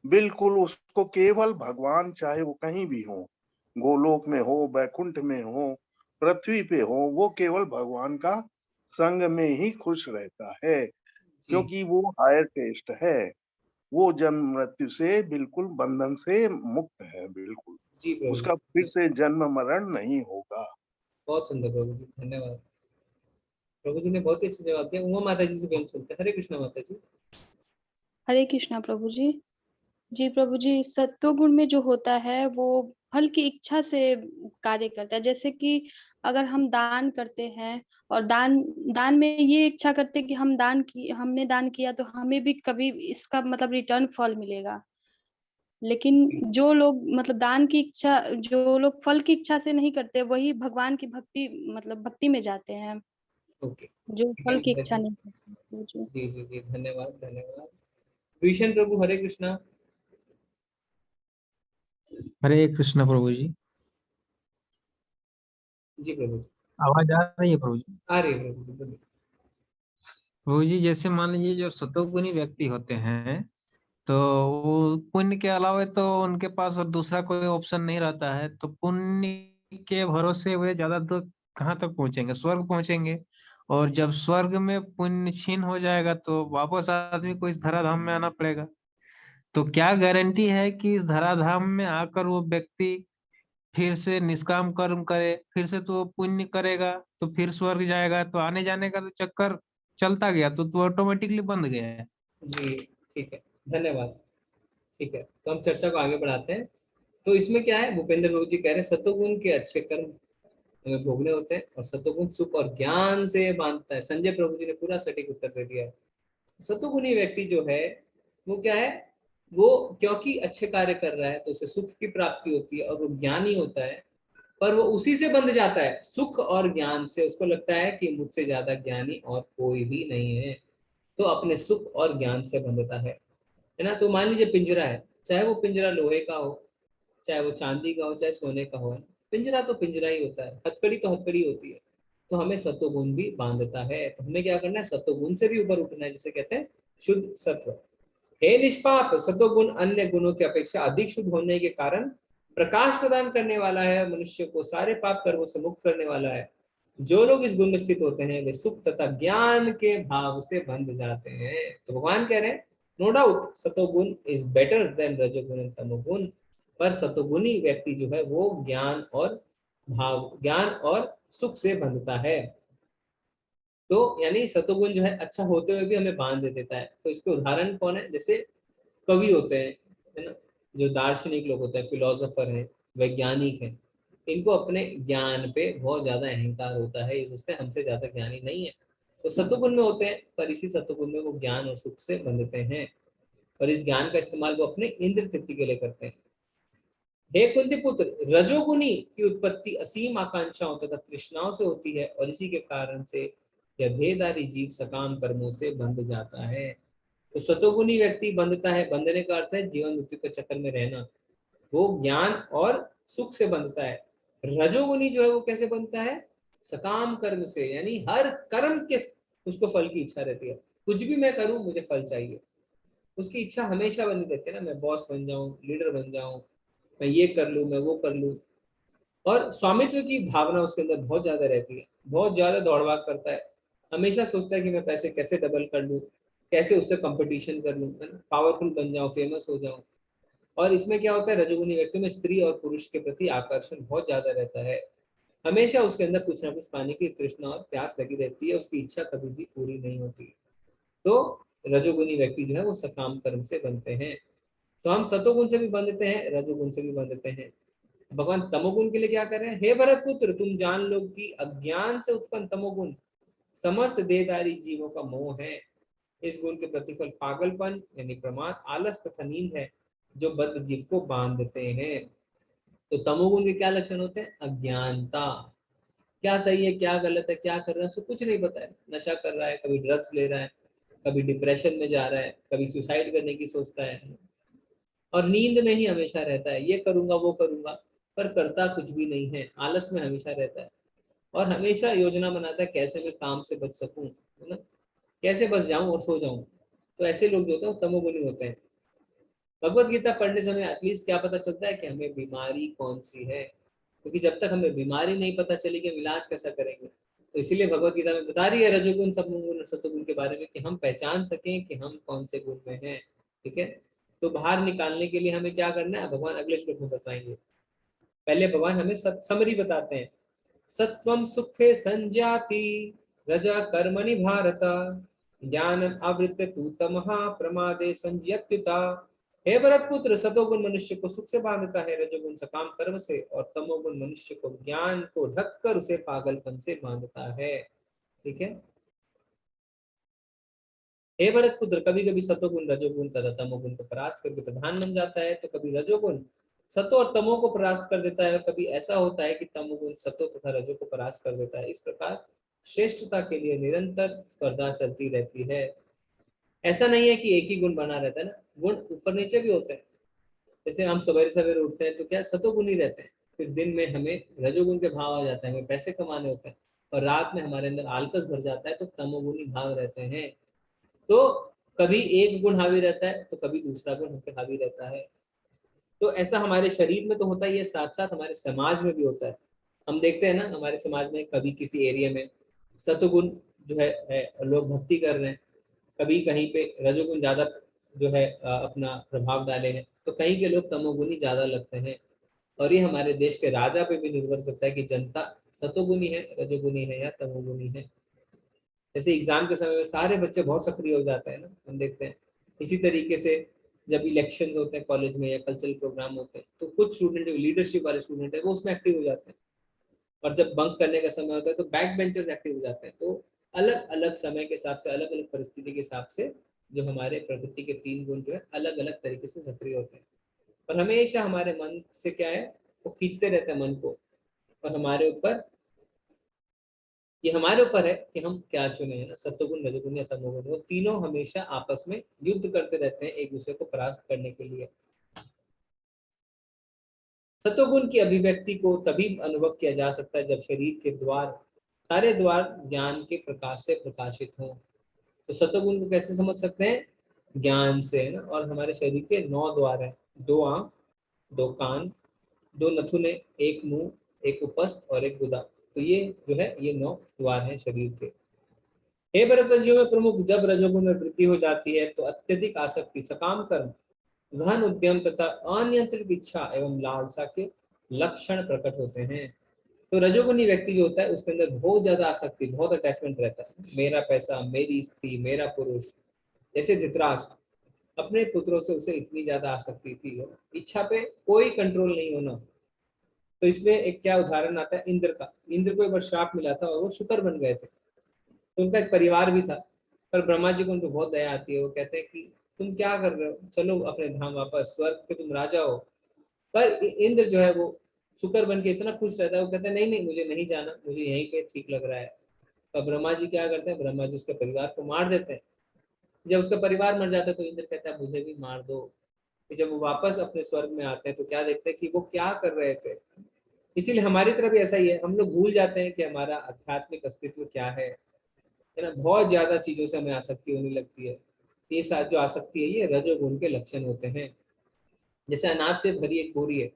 बिल्कुल उसको केवल भगवान, चाहे वो कहीं भी हो, गोलोक में हो, बैकुंठ में हो, पृथ्वी पे हो, वो केवल भगवान का संग में ही खुश रहता है। क्योंकि वो हायर टेस्ट है, वो जन्म मृत्यु से बिल्कुल बंधन से मुक्त है बिल्कुल। जी प्रभु, उसका फिर से जन्म मरण नहीं होगा। बहुत सुंदर प्रभु जी, धन्यवाद। प्रभु जी ने बहुत ही अच्छा जवाब दिया। उमा माता जी से भी हम सुनते हैं। हरे कृष्णा माता जी। हरे कृष्णा प्रभु जी। जी प्रभु जी, सत्वगुण में जो होता है वो फल की इच्छा से कार्य करता है। जैसे कि अगर हम दान करते हैं और दान में ये इच्छा करते हैं कि हमने दान किया तो हमें भी कभी इसका मतलब रिटर्न फल मिलेगा। लेकिन जो लोग मतलब जो लोग फल की इच्छा से नहीं करते वही भगवान की भक्ति में जाते हैं, ओके, जो फल की इच्छा नहीं करते। जी जी जी, धन्यवाद धन्यवाद। भीषण प्रभु, हरे कृष्णा। हरे कृष्ण प्रभु जी। जी प्रभु। आवाज आ रही है प्रभु जी? आ रही है प्रभु जी, बोलिए। प्रभु जी, जैसे मान लीजिए जो सतोगुणी व्यक्ति होते हैं तो वो पुण्य के अलावा तो उनके पास और दूसरा कोई ऑप्शन नहीं रहता है। तो पुण्य के भरोसे वे ज्यादा दूर कहाँ तक पहुंचेंगे? स्वर्ग पहुंचेंगे। और जब स्वर्ग में पुण्य क्षीण हो जाएगा तो वापस आदमी को इस धराधाम में आना पड़ेगा। तो क्या गारंटी है कि इस धराधाम में आकर वो व्यक्ति फिर से निष्काम कर्म करे, फिर से तो पुण्य करेगा तो फिर स्वर्ग जाएगा? तो आने जाने का तो चक्कर चलता गया तो ऑटोमेटिकली बंद गया है। जी ठीक है, धन्यवाद। ठीक है, तो हम चर्चा को आगे बढ़ाते हैं। तो इसमें क्या है, भूपेंद्र प्रभु जी कह रहे हैं सतोगुण के अच्छे कर्म हमें भोगने होते हैं और सतोगुण सुख और ज्ञान से बांधता है। संजय प्रभु जी ने पूरा सटीक उत्तर दे दिया है। सतोगुणी व्यक्ति जो है वो क्या है, वो क्योंकि अच्छे कार्य कर रहा है तो उसे सुख की प्राप्ति होती है और वो ज्ञानी होता है, पर वो उसी से बंध जाता है, सुख और ज्ञान से। उसको लगता है कि मुझसे ज्यादा ज्ञानी और कोई भी नहीं है, तो अपने सुख और ज्ञान से बंधता है ना। तो मान लीजिए पिंजरा है, चाहे वो पिंजरा लोहे का हो, चाहे वो चांदी का हो, चाहे सोने का हो। पिंजरा तो पिंजरा ही होता है, हथकड़ी तो हथकड़ी होती है। तो हमें सत्वगुण भी बांधता है, तो हमें क्या करना है, सत्वगुण से भी ऊपर उठना है, जिसे कहते हैं शुद्ध सत्व। हे निष्पाप, सत्वगुण अन्य गुणों की अपेक्षा अधिक शुद्ध होने के कारण प्रकाश प्रदान करने वाला है, मनुष्य को सारे पाप कर्मों से मुक्त करने वाला है। जो लोग इस गुण में स्थित होते हैं वे सुख तथा ज्ञान के भाव से बंध जाते हैं। तो भगवान कह रहे हैं, नो डाउट सत्वगुण इज बेटर देन रजोगुण एंड तमोगुण, पर सत्वगुणी व्यक्ति जो है वो ज्ञान और सुख से बंधता है। तो यानी सत्वगुण जो है अच्छा होते हुए भी हमें बांध दे देता है। तो इसके उदाहरण कौन है, जैसे कवि होते हैं, है ना, जो दार्शनिक लोग होते हैं, फिलोसोफर हैं, वैज्ञानिक हैं, इनको अपने ज्ञान पे बहुत ज्यादा अहंकार होता है, ये सोचते हैं हमसे ज्यादा ज्ञानी नहीं है। तो सत्वगुण में होते हैं, पर इसी सत्वगुण में वो ज्ञान और सुख से बंधते हैं, और इस ज्ञान का इस्तेमाल वो अपने इंद्र तृप्ति के लिए करते हैं। हे कुंती पुत्र, रजोगुनी की उत्पत्ति असीम आकांक्षाओं तथा तृष्णाओं से होती है, और इसी के कारण से यह देहधारी जीव सकाम कर्मों से बंध जाता है। तो सतोगुनी व्यक्ति बंधता है, बंधने का अर्थ है जीवन मृत्यु के चक्कर में रहना, वो ज्ञान और सुख से बंधता है। रजोगुनी जो है वो कैसे बनता है, सकाम कर्म से, यानी हर कर्म के उसको फल की इच्छा रहती है, कुछ भी मैं करूं मुझे फल चाहिए, उसकी इच्छा हमेशा बनी रहती है ना, मैं बॉस बन जाऊं, लीडर बन जाऊं, मैं ये कर लूं, मैं वो कर लूं। और स्वामित्व की भावना उसके अंदर बहुत ज्यादा रहती है, बहुत ज्यादा दौड़ भाग करता है, हमेशा सोचता है कि मैं पैसे कैसे डबल कर लूं, कैसे उससे कंपटीशन कर लूं, पावरफुल बन जाऊं, फेमस हो जाऊं। और इसमें क्या होता है, रजोगुनी व्यक्ति में स्त्री और पुरुष के प्रति आकर्षण बहुत ज्यादा रहता है, हमेशा उसके अंदर कुछ ना कुछ पाने की तृष्णा और प्यास लगी रहती है, उसकी इच्छा कभी भी पूरी नहीं होती। तो रजोगुनी व्यक्ति जो है वो सकाम कर्म से बनते हैं। तो हम सतोगुण से भी बंधते हैं, रजोगुण से भी बंधते हैं। भगवान तमोगुण के लिए क्या कर रहे हैं, हे भरत पुत्र, तुम जान लो कि अज्ञान से उत्पन्न तमोगुण समस्त देहधारी जीवों का मोह है। इस गुण के प्रतिफल पागलपन यानी प्रमाद, आलस तथा नींद है, जो बद्ध जीव को बांधते हैं। तो तमोगुण के क्या लक्षण होते हैं, अज्ञानता, क्या सही है क्या गलत है, क्या कर रहा है, उसको कुछ नहीं पता है, नशा कर रहा है, कभी ड्रग्स ले रहा है, कभी डिप्रेशन में जा रहा है, कभी सुसाइड करने की सोचता है, और नींद में ही हमेशा रहता है, ये करूंगा वो करूंगा, पर करता कुछ भी नहीं है, आलस में हमेशा रहता है, और हमेशा योजना बनाता है कैसे मैं काम से बच सकूं, है ना, कैसे बच जाऊं और सो जाऊं। तो ऐसे लोग जो होते हैं वो तमोगुणी होते हैं। भगवत गीता पढ़ने से हमें एटलीस्ट क्या पता चलता है कि हमें बीमारी कौन सी है, क्योंकि जब तक हमें बीमारी नहीं पता चलेगी हम इलाज कैसा करेंगे। तो इसीलिए भगवत गीता में बता रही है रजोगुण तमोगुण सत्वगुण के बारे में, कि हम पहचान सकें कि हम कौन से गुण में हैं। ठीक है, तो बाहर निकालने के लिए हमें क्या करना है, भगवान अगले श्लोक में बताएंगे। पहले भगवान हमें समरी बताते हैं, सत्वम सुखे संजाति रजा कर्मणि भारत ज्ञानम आवृत्य तू तमः प्रमादे संयत्युता। हे भरत पुत्र, सतोगुण मनुष्य को सुख से बांधता है, रजोगुण सकाम कर्म से, और तमोगुण मनुष्य को ज्ञान को ढककर उसे पागलपन से बांधता है। ठीक है, हे भरत पुत्र, कभी कभी सतोगुण रजोगुण तथा तमोगुण को परास्त करके प्रधान बन जाता है, तो कभी रजोगुण सतो और तमो को परास्त कर देता है, कभी ऐसा होता है कि तमोगुण सतो तथा रजो को परास्त कर देता है। इस प्रकार श्रेष्ठता के लिए निरंतर स्पर्धा चलती रहती है। ऐसा नहीं है कि एक ही गुण बना रहता है ना, गुण ऊपर नीचे भी होते हैं। जैसे हम सवेरे सवेरे उठते हैं तो क्या सतोगुण ही रहते हैं, फिर दिन में हमें रजोगुण के भाव आ जाते हैं, हमें पैसे कमाने होते हैं, और रात में हमारे अंदर आलकस भर जाता है, तो तमोगुणी भाव रहते हैं। तो कभी एक गुण हावी रहता है तो कभी दूसरा गुण हम पे हावी रहता है। तो ऐसा हमारे शरीर में तो होता ही है, साथ साथ हमारे समाज में भी होता है। हम देखते हैं ना, हमारे समाज में कभी किसी एरिया में सतोगुण जो है लोग भक्ति कर रहे हैं, कभी कहीं पे रजोगुण ज्यादा जो है अपना प्रभाव डाले हैं, तो कहीं के लोग तमोगुणी ज्यादा लगते हैं। और ये हमारे देश के राजा पे भी निर्भर करता है कि जनता सतोगुणी है, रजोगुणी है या तमोगुणी है। जैसे एग्जाम के समय में सारे बच्चे बहुत सक्रिय हो जाते हैं ना, हम देखते हैं। इसी तरीके से जब इलेक्शंस होते हैं कॉलेज में या कल्चरल प्रोग्राम होते हैं, तो कुछ स्टूडेंट लीडरशिप वाले स्टूडेंट है वो उसमें एक्टिव हो जाते हैं, और जब बंक करने का समय होता है तो बैक बेंचर्स एक्टिव हो जाते हैं। तो अलग अलग समय के हिसाब से, अलग अलग परिस्थिति के हिसाब से जो हमारे प्रकृति के तीन गुण जो है अलग अलग तरीके से सक्रिय होते हैं, और हमेशा हमारे मन से क्या है, वो खींचते रहते हैं मन को, और हमारे ऊपर ये हमारे ऊपर है कि हम क्या चुने हैं ना, सत्वगुण रजोगुण या तमोगुण, वो तीनों हमेशा आपस में युद्ध करते रहते हैं एक दूसरे को परास्त करने के लिए। सतोगुण की अभिव्यक्ति को तभी अनुभव किया जा सकता है जब शरीर के सारे द्वार ज्ञान के प्रकाश से प्रकाशित हों। तो सतोगुण को कैसे समझ सकते हैं? ज्ञान से, है ना। और हमारे शरीर के 9 द्वार हैं, 2 आंख, 2 कान, 2 नथुने, 1 मुंह, 1 उपस्थ और 1 गुदा। तो ये जो है ये 9 द्वार हैं शरीर के। हे भरतवंशियों में प्रमुख, जब रजोगुण में वृद्धि हो जाती है तो अत्यधिक आसक्ति, सकाम कर्म, गहन उद्यम तथा अनियंत्रित इच्छा एवं लालसा के लक्षण प्रकट होते हैं। तो रजोगुणी व्यक्ति जो होता है उसके अंदर बहुत ज्यादा आसक्ति, बहुत अटैचमेंट रहता है। मेरा पैसा, मेरी स्त्री, मेरा पुरुष। जैसे धृतराष्ट्र, अपने पुत्रों से उसे इतनी ज्यादा आसक्ति थी, इच्छा पे कोई कंट्रोल नहीं होना। तो इसमें एक क्या उदाहरण आता है इंद्र का। इंद्र को एक बार श्राप मिला था और वो शुकर बन गए थे। तो उनका एक परिवार भी था, पर ब्रह्मा जी को उनको बहुत दया आती है। वो कहते हैं कि तुम क्या कर रहे हो, चलो अपने धाम वापस, स्वर्ग के तुम राजा हो। पर इंद्र जो है वो शुकर बन के इतना खुश रहता है, वो कहते हैं नहीं नहीं, मुझे नहीं जाना, मुझे यहीं पे ठीक लग रहा है। तो ब्रह्मा जी क्या करते हैं, ब्रह्मा जी उसके परिवार को मार देते हैं। जब उसका परिवार मर जाता है तो इंद्र कहता है मुझे भी मार दो। जब वो वापस अपने स्वर्ग में आते हैं तो क्या देखते हैं कि वो क्या कर रहे थे। इसीलिए हमारी तरफ भी ऐसा ही है, हम लोग भूल जाते हैं कि हमारा आध्यात्मिक अस्तित्व क्या है ना। बहुत ज्यादा चीजों से हमें आसक्ति होने लगती है। ये जो आसक्ति है ये रजोगुण के लक्षण होते हैं। जैसे अनाज से भरी एक बोरी है,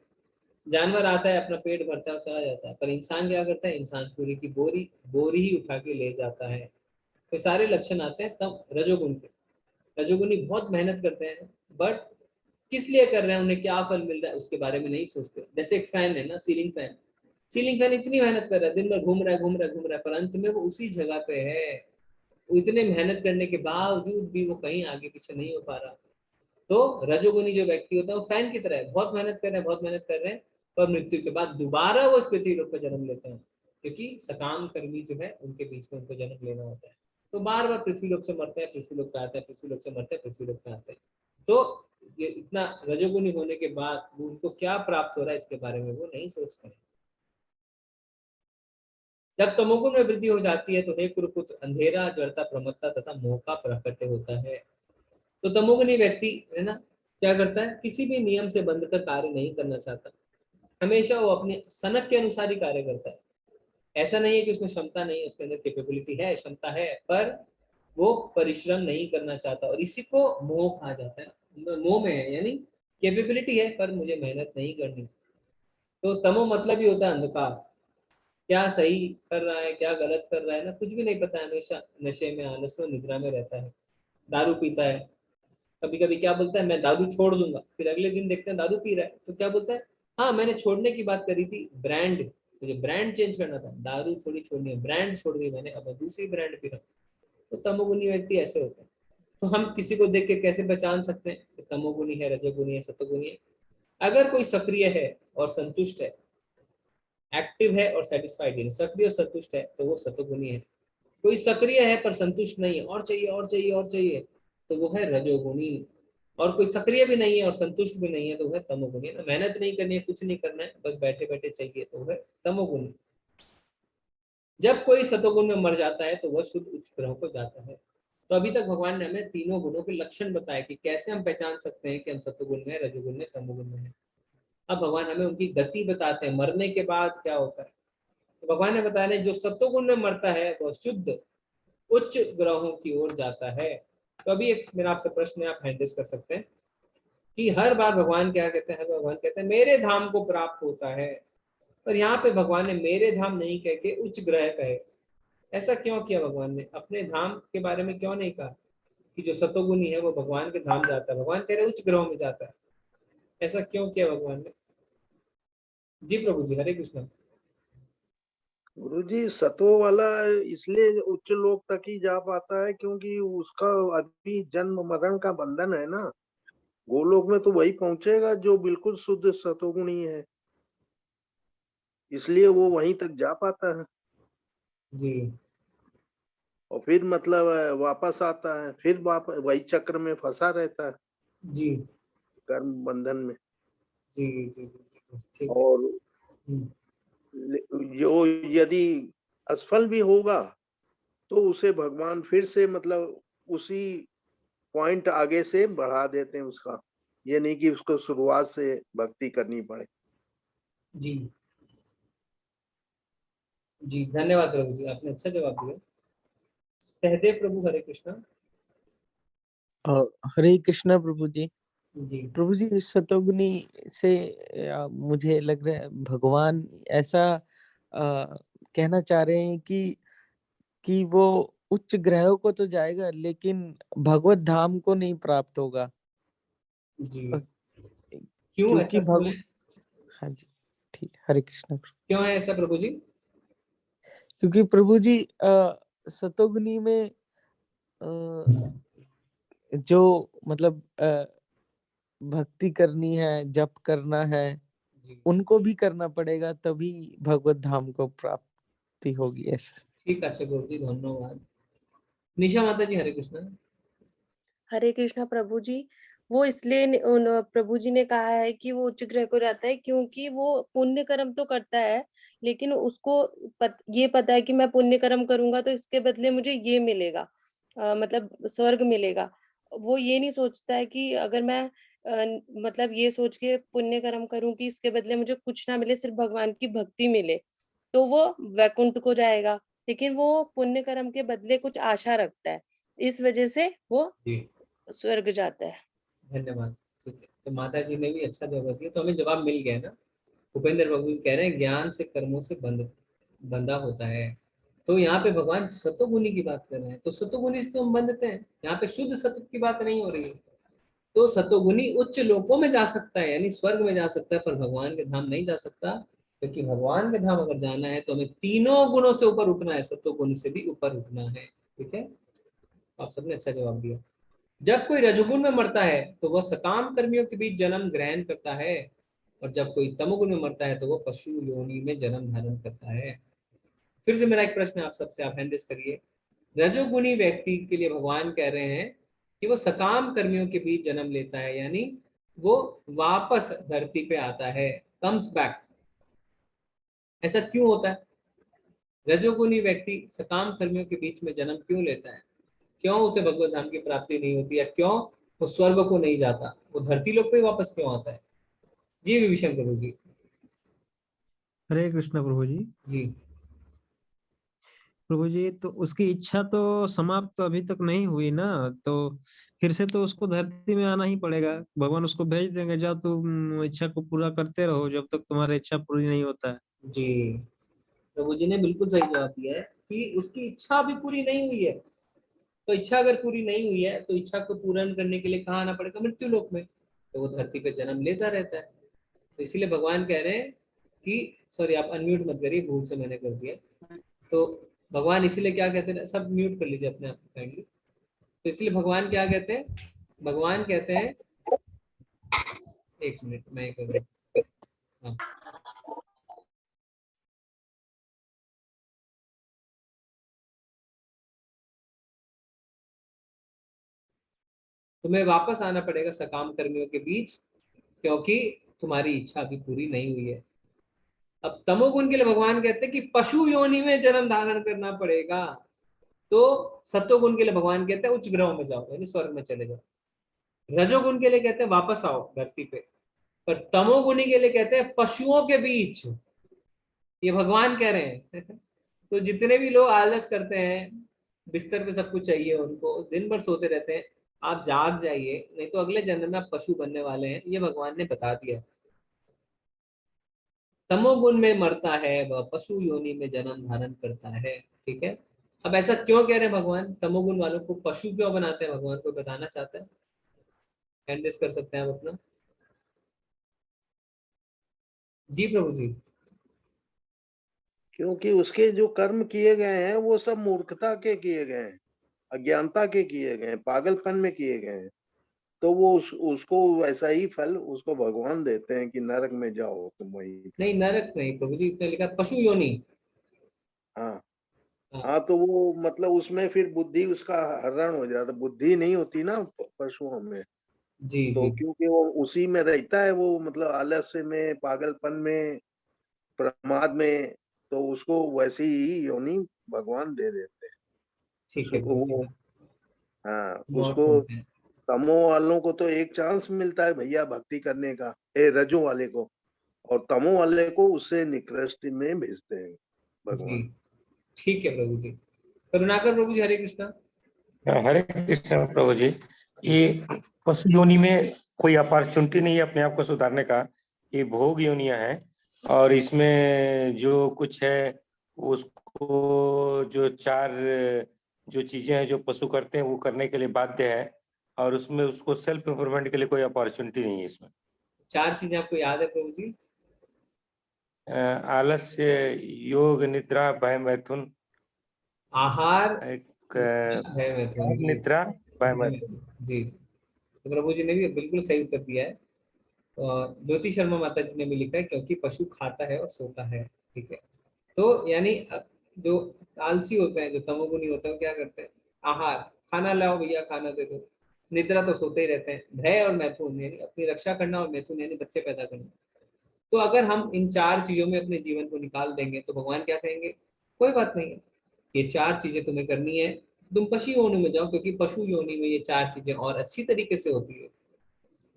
जानवर आता है अपना पेट भरता है चला जाता है, पर इंसान क्या करता है, इंसान पूरी की बोरी ही उठा के ले जाता है। तो सारे लक्षण आते हैं तब रजोगुण के। रजोगुणी बहुत मेहनत करते हैं, बट किस लिए कर रहे हैं, उन्हें क्या फल मिल रहा है उसके बारे में नहीं सोचते। जैसे एक फैन है ना, सीलिंग फैन इतनी मेहनत कर रहा है, दिन भर घूम रहा है, पर अंत में वो उसी जगह पे है। वो इतने मेहनत करने के बावजूद भी वो कहीं आगे पीछे नहीं हो पा रहा। तो रजोगुनी जो व्यक्ति होता है वो फैन की तरह है, बहुत मेहनत कर रहे हैं, पर मृत्यु के बाद दोबारा वो इस पृथ्वी लोक पर जन्म लेते हैं, क्योंकि सकाम कर्मी जो है उनके बीच में उनको जन्म लेना होता है। तो बार बार पृथ्वी लोक से मरते हैं, पृथ्वी लोक पे आते हैं, पृथ्वी लोक से मरते हैं, पृथ्वी लोक पे आते हैं। तो ये इतना रजोगुनी होने के बाद वो उनको क्या प्राप्त हो रहा है इसके बारे में वो नहीं सोचते हैं। जब तमोगुण में वृद्धि हो जाती है तो हे कुरुपुत्र, अंधेरा, जड़ता, प्रमत्ता तथा मोह का प्रकट होता है। तो तमोगुणी व्यक्ति है ना क्या करता है, किसी भी नियम से बंधकर कार्य नहीं करना चाहता, हमेशा वो अपने सनक के अनुसार ही कार्य करता है। ऐसा नहीं है कि उसमें क्षमता नहीं है, उसके अंदर कैपेबिलिटी है, क्षमता है, पर वो परिश्रम नहीं करना चाहता, और इसी को मोह कहा जाता है। मोह में है, यानी कैपेबिलिटी है पर मुझे मेहनत नहीं करनी। तो तमो मतलब ही होता है अंधकार, क्या सही कर रहा है क्या गलत कर रहा है ना, कुछ भी नहीं पता है, हमेशा नशे में, आलस में, निद्रा में रहता है। दारू पीता है, कभी कभी क्या बोलता है मैं दारू छोड़ दूंगा, फिर अगले दिन देखते हैं दारू पी रहा है, तो क्या बोलता है हाँ मैंने छोड़ने की बात करी थी, ब्रांड, मुझे ब्रांड चेंज करना था, दारू थोड़ी छोड़नी है, ब्रांड छोड़ दी मैंने, अब मैं दूसरी ब्रांड पी रहा हूँ। तो तमोगुणी व्यक्ति ऐसे होते हैं। तो हम किसी को देख के कैसे पहचान सकते हैं कि तमोगुणी है, रजोगुणी है, सतोगुणी है? अगर कोई सक्रिय है और संतुष्ट है, एक्टिव है और सेटिस्फाइड है, सक्रिय और संतुष्ट है तो वो सतोगुणी है। कोई सक्रिय है पर संतुष्ट नहीं है, और चाहिए और चाहिए और चाहिए, तो वो है रजोगुणी। और कोई सक्रिय भी नहीं है और संतुष्ट भी नहीं है तो वो है तमोगुणी। ना मेहनत नहीं करनी है, कुछ नहीं करना है, बस बैठे बैठे चाहिए, तो वो है तमोगुणी। जब कोई सतोगुण में मर जाता है तो वह शुद्ध उच्च ग्रहों को जाता है। तो अभी तक भगवान ने हमें तीनों गुणों के लक्षण बताए कि कैसे हम पहचान सकते हैं कि हम सतोगुण में, रजोगुण में, तमोगुण में है। अब भगवान हमें उनकी गति बताते हैं, मरने के बाद क्या होता है। तो भगवान ने बताया जो सत्वगुण में मरता है वह शुद्ध उच्च ग्रहों की ओर जाता है। तो अभी एक मेरा आपसे प्रश्न है, आप हैंडल कर सकते हैं कि हर बार भगवान क्या कहते हैं, भगवान कहते हैं मेरे धाम को प्राप्त होता है, पर यहाँ पे भगवान ने मेरे धाम नहीं कह के उच्च ग्रह कहे। ऐसा क्यों किया भगवान ने, अपने धाम के बारे में क्यों नहीं कहा कि जो सतोगुणी है वो भगवान के धाम जाता है, भगवान कह रहे उच्च ग्रहों में जाता है। ऐसा क्यों किया भगवान ने? जी प्रभु जी, हरे कृष्ण। गुरु जी, सतो वाला इसलिए उच्च लोक तक ही जा पाता है क्योंकि उसका अभी जन्म मरण का बंधन है ना। गोलोक में तो वही पहुंचेगा जो बिल्कुल शुद्ध सतोगुणी है, इसलिए वो वहीं तक जा पाता है जी। और फिर मतलब वापस आता है, फिर वापस वही चक्र में फंसा रहता है जी, कर्म बंधन में। जी जी, ठीक है। और जो यदि असफल भी होगा तो उसे भगवान फिर से मतलब उसी पॉइंट आगे से बढ़ा देते हैं उसका, ये नहीं कि उसको शुरुआत से भक्ति करनी पड़े। जी जी, धन्यवाद प्रभु जी, आपने अच्छा जवाब दिया। सहदेव प्रभु, हरे कृष्णा। हरे कृष्णा प्रभु जी। जी प्रभु जी, इस शतोग्नि से मुझे लग रहा है भगवान ऐसा कहना चाह रहे हैं कि वो उच्च ग्रहों को तो जाएगा लेकिन भगवत धाम को नहीं प्राप्त होगा। जी, अ, क्यों ऐसा क्योंकि क्यों है? हाँ जी, ठीक, हरे कृष्णा। क्यों है ऐसा प्रभु जी? क्योंकि प्रभु जी शतोग्नि में अ, जो मतलब भक्ति करनी है, जप करना है, उनको भी करना पड़ेगा, तभी भगवत धाम को प्राप्ति होगी। ऐसा ठीक है गुरु जी, धन्यवाद। निशा माता जी, हरे कृष्णा। हरे कृष्णा प्रभु जी। वो इसलिए प्रभु जी ने कहा है कि वो उच्च ग्रह को जाता है क्योंकि वो पुण्य कर्म तो करता है, लेकिन उसको ये पता है कि मैं पुण्य कर्म करूंगा तो इसके बदले मुझे ये मिलेगा, मतलब स्वर्ग मिलेगा। वो ये नहीं सोचता है कि अगर मैं मतलब ये सोच के पुण्य कर्म करूं कि इसके बदले मुझे कुछ ना मिले, सिर्फ भगवान की भक्ति मिले, तो वो वैकुंठ को जाएगा। लेकिन वो पुण्य कर्म के बदले कुछ आशा रखता है, इस वजह से वो जी स्वर्ग जाता है। धन्यवाद। ठीक है, तो माता जी ने भी अच्छा जवाब दिया, तो हमें जवाब मिल गया ना। भूपेंद्र बाबू जी कह रहे हैं ज्ञान से कर्मों से बंधा होता है। तो यहाँ पे भगवान सतोगुनी की बात कर रहे हैं, तो सतोगुनी से तो हम बंधते हैं, यहाँ पे शुद्ध सत्व की बात नहीं हो रही है। तो सतोगुनी उच्च लोकों में जा सकता है, यानी स्वर्ग में जा सकता है, पर भगवान के धाम नहीं जा सकता। क्योंकि भगवान के धाम अगर जाना है तो हमें तीनों गुणों से ऊपर उठना है, सतोगुण से भी ऊपर उठना है। ठीक है, आप सबने अच्छा जवाब दिया। जब कोई रजोगुण में मरता है तो वह सकाम कर्मियों के बीच जन्म ग्रहण करता है, और जब कोई तमोगुण में मरता है तो वह पशु योनि में जन्म धारण करता है। फिर से मेरा एक प्रश्न है आप सबसे, आप हैंड रेस करिए। रजोगुणी व्यक्ति के लिए भगवान कह रहे हैं कि वो सकाम कर्मियों के बीच जन्म लेता है, यानी वो वापस धरती पे आता है, कम्स बैक। ऐसा क्यों होता है? रजोगुणी व्यक्ति सकाम कर्मियों के बीच में जन्म क्यों लेता है? क्यों उसे भगवत धाम की प्राप्ति नहीं होती है? क्यों वो स्वर्ग को नहीं जाता? वो धरती लोक पे वापस क्यों आता है? जी विभीषण प्रभु जी। हरे कृष्ण प्रभु जी। जी प्रभु जी, तो उसकी इच्छा तो समाप्त तो अभी तक नहीं हुई ना, तो फिर से तो उसको धरती में आना ही पड़ेगा। भगवान उसको भेज देंगे, जाओ तुम इच्छा को पूरा करते रहो जब तक तुम्हारा इच्छा पूरी नहीं होता है। जी, प्रभु जी ने बिल्कुल सही जवाब दिया है कि उसकी इच्छा अभी पूरी नहीं हुई है। तो इच्छा अगर पूरी नहीं हुई है तो इच्छा को पूर्ण करने के लिए कहाँ आना पड़ेगा? मृत्यु लोक में। तो वो धरती पे जन्म लेता रहता है। तो इसीलिए भगवान कह रहे हैं कि, सॉरी आप अनम्यूट मत करिए, भूल से मैंने कर दिया। तो भगवान इसीलिए क्या कहते हैं, सब म्यूट कर लीजिए अपने आप काइंडली। तो इसलिए भगवान क्या कहते हैं? भगवान कहते हैं, एक मिनट मैं कर रहा हूँ। हाँ, तुम्हें वापस आना पड़ेगा सकाम कर्मियों के बीच, क्योंकि तुम्हारी इच्छा अभी पूरी नहीं हुई है। अब तमोगुण के लिए भगवान कहते हैं कि पशु योनि में जन्म धारण करना पड़ेगा। तो सत्वगुण के लिए भगवान कहते हैं उच्च ग्रहों में जाओ, यानी स्वर्ग में चले जाओ। रजोगुण के लिए कहते हैं वापस आओ धरती पे। पर तमोगुणी के लिए कहते हैं पशुओं के बीच। ये भगवान कह रहे हैं। तो जितने भी लोग आलस करते हैं, बिस्तर पे सब कुछ चाहिए उनको, दिन भर सोते रहते हैं, आप जाग जाइए, नहीं तो अगले जन्म में आप पशु बनने वाले हैं, ये भगवान ने बता दिया। तमोगुण में मरता है वह पशु योनि में जन्म धारण करता है। ठीक है, अब ऐसा क्यों कह रहे हैं भगवान? तमोगुण वालों को पशु क्यों बनाते हैं भगवान, को बताना चाहता है? हैंड रेस कर सकते हैं आप अपना। जी प्रभु जी। क्योंकि उसके जो कर्म किए गए हैं वो सब मूर्खता के किए गए हैं, अज्ञानता के किए गए हैं, पागलपन में किए गए हैं। तो वो उसको वैसा ही फल उसको भगवान देते हैं कि नरक में जाओ तुम वही। नहीं नरक नहीं प्रभु जी, इसमें लिखा पशु योनि। हाँ हाँ, तो वो मतलब उसमें फिर बुद्धि उसका हरण हो जाता, बुद्धि नहीं होती ना पशुओं में। जी तो जी क्योंकि वो उसी में रहता है, वो मतलब आलस्य में, पागलपन में, प्रमाद में, तो उसको वैसी ही योनि भगवान दे देते हैं। ठीक है प्रभु जी। वो हाँ, बहुत उसको खूब है। तमो वालों को तो एक चांस मिलता है भैया भक्ति करने का, ए रजो वाले को। और तमो वाले को उससे निकृष्ट में भेजते हैं जी भगवान। ठीक है प्रभु जी। करुणाकर प्रभु जी, हरे कृष्णा। हरे कृष्ण प्रभु जी। ये पशु योनि में कोई अपॉर्चुनिटी नहीं है अपने आप को सुधारने का, ये भोग योनियां हैं और इसमें जो कुछ है उसको जो चार जो चीजें हैं जो पशु करते हैं वो करने के लिए बाध्य है और उसमें उसको सेल्फ इम्प्रूवमेंट के लिए कोई अपॉर्चुनिटी नहीं है इसमें। 4 चीजें आपको याद है प्रभु जी? आलस्य, योग, निद्रा, भय, मैथुन। आहार, भय, मैथुन, निद्रा, भय, मैथुन। जी। तो प्रभु जी ने भी बिल्कुल सही उत्तर दिया है। और ज्योति शर्मा माता जी ने भी लिखा है क्योंकि पशु खाता है और सोता है। ठीक है, तो यानी जो आलसी होते हैं, जो तमोगुनी होते हैं, वो क्या करते हैं? आहार, खाना लाओ भैया, खाना दे दो। निद्रा तो सोते ही रहते हैं। भय और मैथुन यानी अपनी रक्षा करना, और मैथुन यानी बच्चे पैदा करना। तो अगर हम इन 4 चीजों में अपने जीवन को निकाल देंगे तो भगवान क्या कहेंगे? कोई बात नहीं है, ये 4 चीजें तुम्हें करनी है, तुम पशु योनि में जाओ, क्योंकि पशु योनि में ये 4 चीजें और अच्छी तरीके से होती है।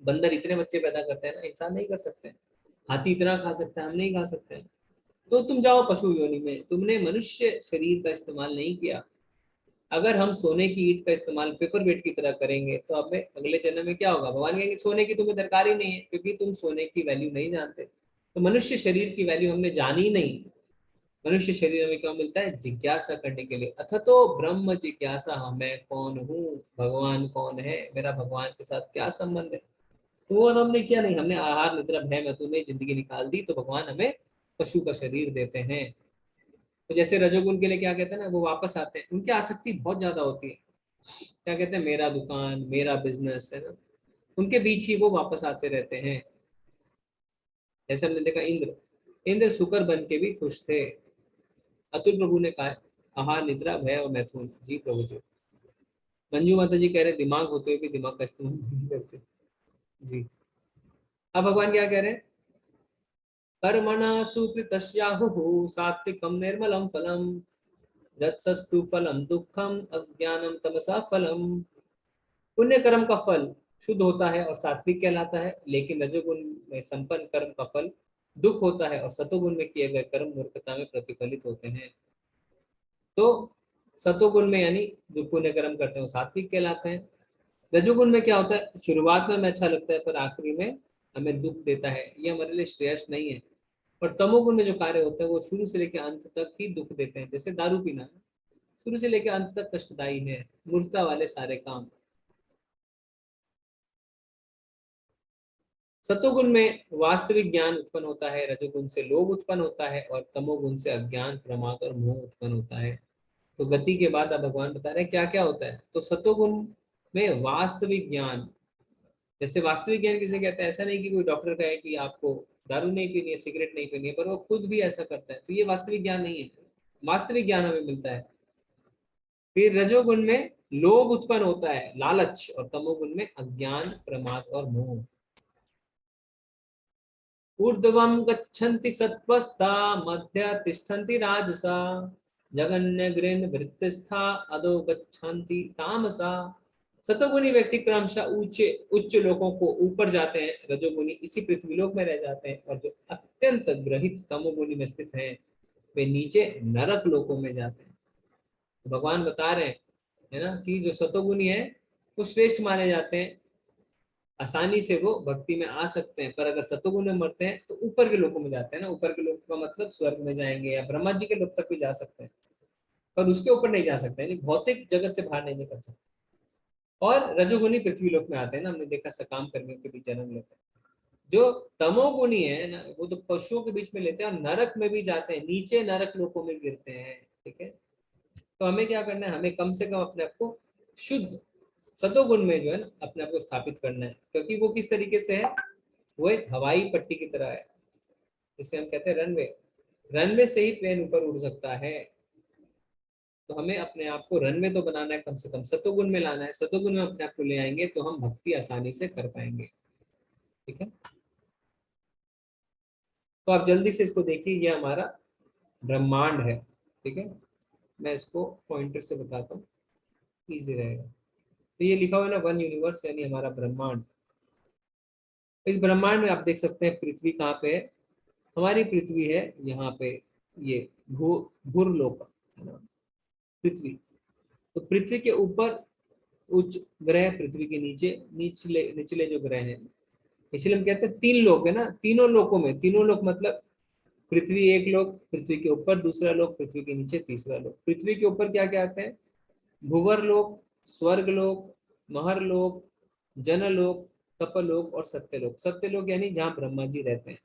बंदर इतने बच्चे पैदा करते हैं ना, इंसान नहीं कर सकते। हाथी इतना खा सकता है, हम नहीं खा सकते। तो तुम जाओ पशु योनि में, तुमने मनुष्य शरीर का इस्तेमाल नहीं किया। अगर हम सोने की ईंट का इस्तेमाल पेपर वेट की तरह करेंगे तो अब अगले जन्म में क्या होगा? भगवान कहेंगे सोने की तुम्हें दरकार ही नहीं है, क्योंकि तुम सोने की वैल्यू नहीं जानते। तो मनुष्य शरीर की वैल्यू हमने जानी नहीं। मनुष्य शरीर में क्या मिलता है? जिज्ञासा करने के लिए। अथ तो ब्रह्म जिज्ञासा, मैं कौन हूँ, भगवान कौन है, मेरा भगवान के साथ क्या संबंध है। तो वो हमने किया नहीं, हमने आहार, निद्रा, भय, मैथुन में जिंदगी निकाल दी, तो भगवान हमें पशु का शरीर देते हैं। तो जैसे रजोगुण के लिए क्या कहते हैं ना, वो वापस आते हैं, उनकी आसक्ति बहुत ज्यादा होती है। क्या कहते हैं? मेरा दुकान, मेरा बिजनेस, है ना, उनके बीच ही वो वापस आते रहते हैं। जैसे हमने देखा इंद्र शुकर बन के भी खुश थे। अतुल प्रभु ने कहा आहार, निद्रा, भय और मैथुन। जी प्रभु जी। मंजू माता जी कह रहे दिमाग होते हुए भी दिमाग का इस्तेमाल नहीं करते। जी। अब भगवान क्या कह रहे हैं? कर्मणा सुकृतस्याहुः सात्विकं निर्मलं फलम् रजसस्तु फलम दुखम अज्ञानम तमसा फलम। पुण्य कर्म का फल शुद्ध होता है और सात्विक कहलाता है, लेकिन रजोगुण में संपन्न कर्म का फल दुख होता है और सतोगुण में किए गए कर्म मूर्खता में प्रतिफलित होते हैं। तो सतोगुण में यानी जो पुण्य कर्म करते हैं वो सात्विक कहलाते हैं। रजोगुण में क्या होता है? शुरुआत में हमें अच्छा लगता है पर आखिरी में हमें दुख देता है, ये हमारे लिए श्रेयस नहीं है। और तमोगुण में जो कार्य होते हैं वो शुरू से लेकर अंत तक ही दुख देते हैं। जैसे दारू पीना शुरू से लेकर अंत तक कष्टदायी है, मूर्खता वाले सारे काम। सतोगुण में वास्तविक ज्ञान उत्पन्न होता है, रजोगुण से लोभ उत्पन्न होता है और तमोगुण से अज्ञान, प्रमाद और मोह उत्पन्न होता है। तो गति के बाद अब भगवान बता रहे हैं क्या क्या होता है। तो सतोगुण में वास्तविक ज्ञान, जैसे वास्तविक ज्ञान किसे कहते हैं? ऐसा नहीं कि कोई डॉक्टर कहे कि आपको दारू नहीं पीनी है, सिगरेट नहीं पीनी है, पर वो खुद भी ऐसा करता है, तो ये वास्तविक ज्ञान नहीं है। वास्तविक ज्ञान हमें मिलता है। फिर रजोगुण में लोभ उत्पन्न होता है, लालच, और तमोगुण में अज्ञान, प्रमाद और मोह। ऊर्ध्वं गच्छन्ति सत्त्वस्ता मध्य तिष्ठन्ति राजसा जगन्यग्रेन वृत्तिस्था अधो गच्छन्ति तामसा। सतोगुणी व्यक्ति क्रमशः उच्च लोकों को ऊपर जाते हैं, रजोगुणी इसी पृथ्वीलोक में रह जाते हैं, और जो अत्यंत ग्रहित तमोगुणी में स्थित हैं वे नीचे नरक लोकों में जाते हैं। तो भगवान बता रहे हैं, है ना, कि जो सतोगुणी है वो श्रेष्ठ माने जाते हैं, आसानी से वो भक्ति में आ सकते हैं। पर अगर सतोगुण में मरते हैं तो ऊपर के लोकों में जाते हैं ना। ऊपर के लोक का मतलब स्वर्ग में जाएंगे या ब्रह्मा जी के लोक तक भी जा सकते हैं, पर उसके ऊपर नहीं जा सकते, यानी भौतिक जगत से बाहर नहीं निकल सकते। और रजोगुणी पृथ्वी लोक में आते हैं ना, हमने देखा सकाम कर्मियों के बीच जन्म लेते हैं। जो तमोगुणी है ना, वो तो पशुओं के बीच में लेते हैं और नरक में भी जाते हैं, नीचे नरक लोकों में गिरते हैं। ठीक है, तो हमें क्या करना है? हमें कम से कम अपने आप को शुद्ध सतोगुण में जो है ना अपने आप को स्थापित करना है। क्योंकि वो किस तरीके से है? वो एक हवाई पट्टी की तरह है, जिसे हम कहते हैं रनवे। रनवे से ही प्लेन ऊपर उड़ सकता है। तो हमें अपने आप को रनवे तो बनाना है, कम से कम सतोगुण में लाना है। सतोगुण में अपने आप को ले आएंगे तो हम भक्ति आसानी से कर पाएंगे। ठीक है, तो आप जल्दी से इसको देखिए, ये हमारा ब्रह्मांड है। ठीक है, मैं इसको पॉइंटर से बताता हूँ, इजी रहेगा। तो ये लिखा हुआ है ना, वन यूनिवर्स, यानी हमारा ब्रह्मांड। इस ब्रह्मांड में आप देख सकते हैं पृथ्वी कहाँ पे है, हमारी पृथ्वी है यहाँ पे, ये भूरलोक है ना, पृथ्वी। तो पृथ्वी के ऊपर उच्च ग्रह, पृथ्वी के नीचे निचले निचले जो ग्रह हैं, इसलिए हम कहते हैं 3 लोक है ना। तीनों लोकों में, तीनों लोक मतलब पृथ्वी एक लोक, पृथ्वी के ऊपर दूसरा लोक, पृथ्वी के नीचे तीसरा लोक। पृथ्वी के ऊपर क्या क्या आते हैं? भूवर लोक, स्वर्ग लोक, महर लोक, जनलोक, तपलोक और सत्यलोक। सत्यलोक यानी जहाँ ब्रह्मा जी रहते हैं।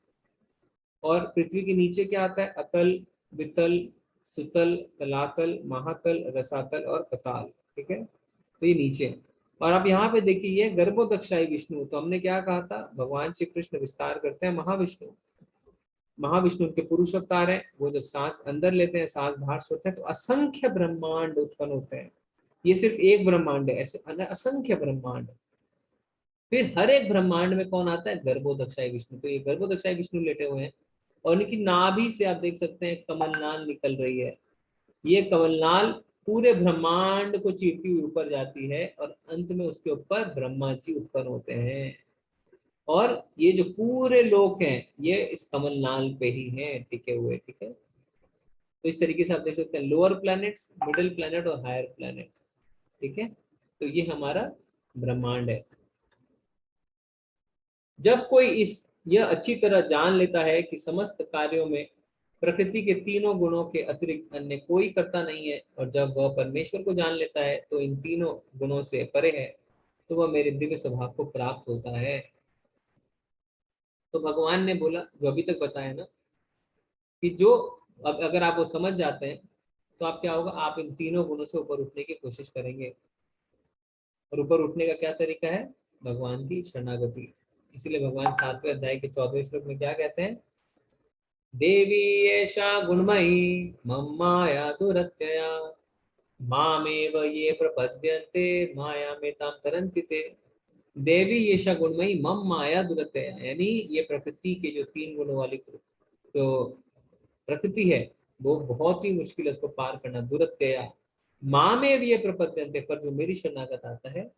और पृथ्वी के नीचे क्या आता है? अतल, वितल, सुतल, तलातल, महातल, रसातल और पताल। ठीक है, तो ये नीचे। और आप यहाँ पे देखिए, ये गर्भोदक्षाई विष्णु। तो हमने क्या कहा था? भगवान श्री कृष्ण विस्तार करते हैं महाविष्णु। महाविष्णु के पुरुष अवतार है। वो जब सांस अंदर लेते हैं, सांस बाहर छोड़ते हैं, तो असंख्य ब्रह्मांड उत्पन्न होते हैं। ये सिर्फ एक ब्रह्मांड है, ऐसे असंख्य ब्रह्मांड। फिर हर एक ब्रह्मांड में कौन आता है? गर्भोदक्षाई विष्णु। तो ये गर्भोदक्षाई विष्णु लेटे हुए हैं और इनकी नाभि से आप देख सकते हैं कमलनाल निकल रही है। ये कमलनाल पूरे ब्रह्मांड को चीरती हुई ऊपर जाती है और अंत में उसके ऊपर ब्रह्मा जी उत्पन्न होते हैं। और ये जो पूरे लोक हैं, ये इस कमलनाल पे ही हैं टिके हुए। ठीक है, तो इस तरीके से आप देख सकते हैं लोअर प्लैनेट्स, मिडिल प्लैनेट और हायर प्लैनेट। ठीक है, तो ये हमारा ब्रह्मांड है। जब कोई यह अच्छी तरह जान लेता है कि समस्त कार्यों में प्रकृति के तीनों गुणों के अतिरिक्त अन्य कोई करता नहीं है, और जब वह परमेश्वर को जान लेता है तो इन तीनों गुणों से परे है, तो वह मेरे दिव्य स्वभाव को प्राप्त होता है। तो भगवान ने बोला, जो अभी तक बताया ना, कि जो अब अगर आप वो समझ जाते हैं तो आप क्या होगा? आप इन तीनों गुणों से ऊपर उठने की कोशिश करेंगे। और ऊपर उठने का क्या तरीका है? भगवान की शरणागति। इसीलिए भगवान 7वें अध्याय के 14वें श्लोक में क्या कहते हैं? देवी एषा गुणमयी मम माया दुरत्यया मामेव ये प्रपद्यन्ते मायामेतां तरन्ति ते। देवी एषा गुणमयी मम माया दुरत्यया, यानी ये प्रकृति के जो 3 गुणों वाली जो प्रकृति है, वो बहुत ही मुश्किल है उसको पार करना। दुरत्यया मामेव ये प्रपद्यन्ते, पर जो मेरी शरणागत आता है,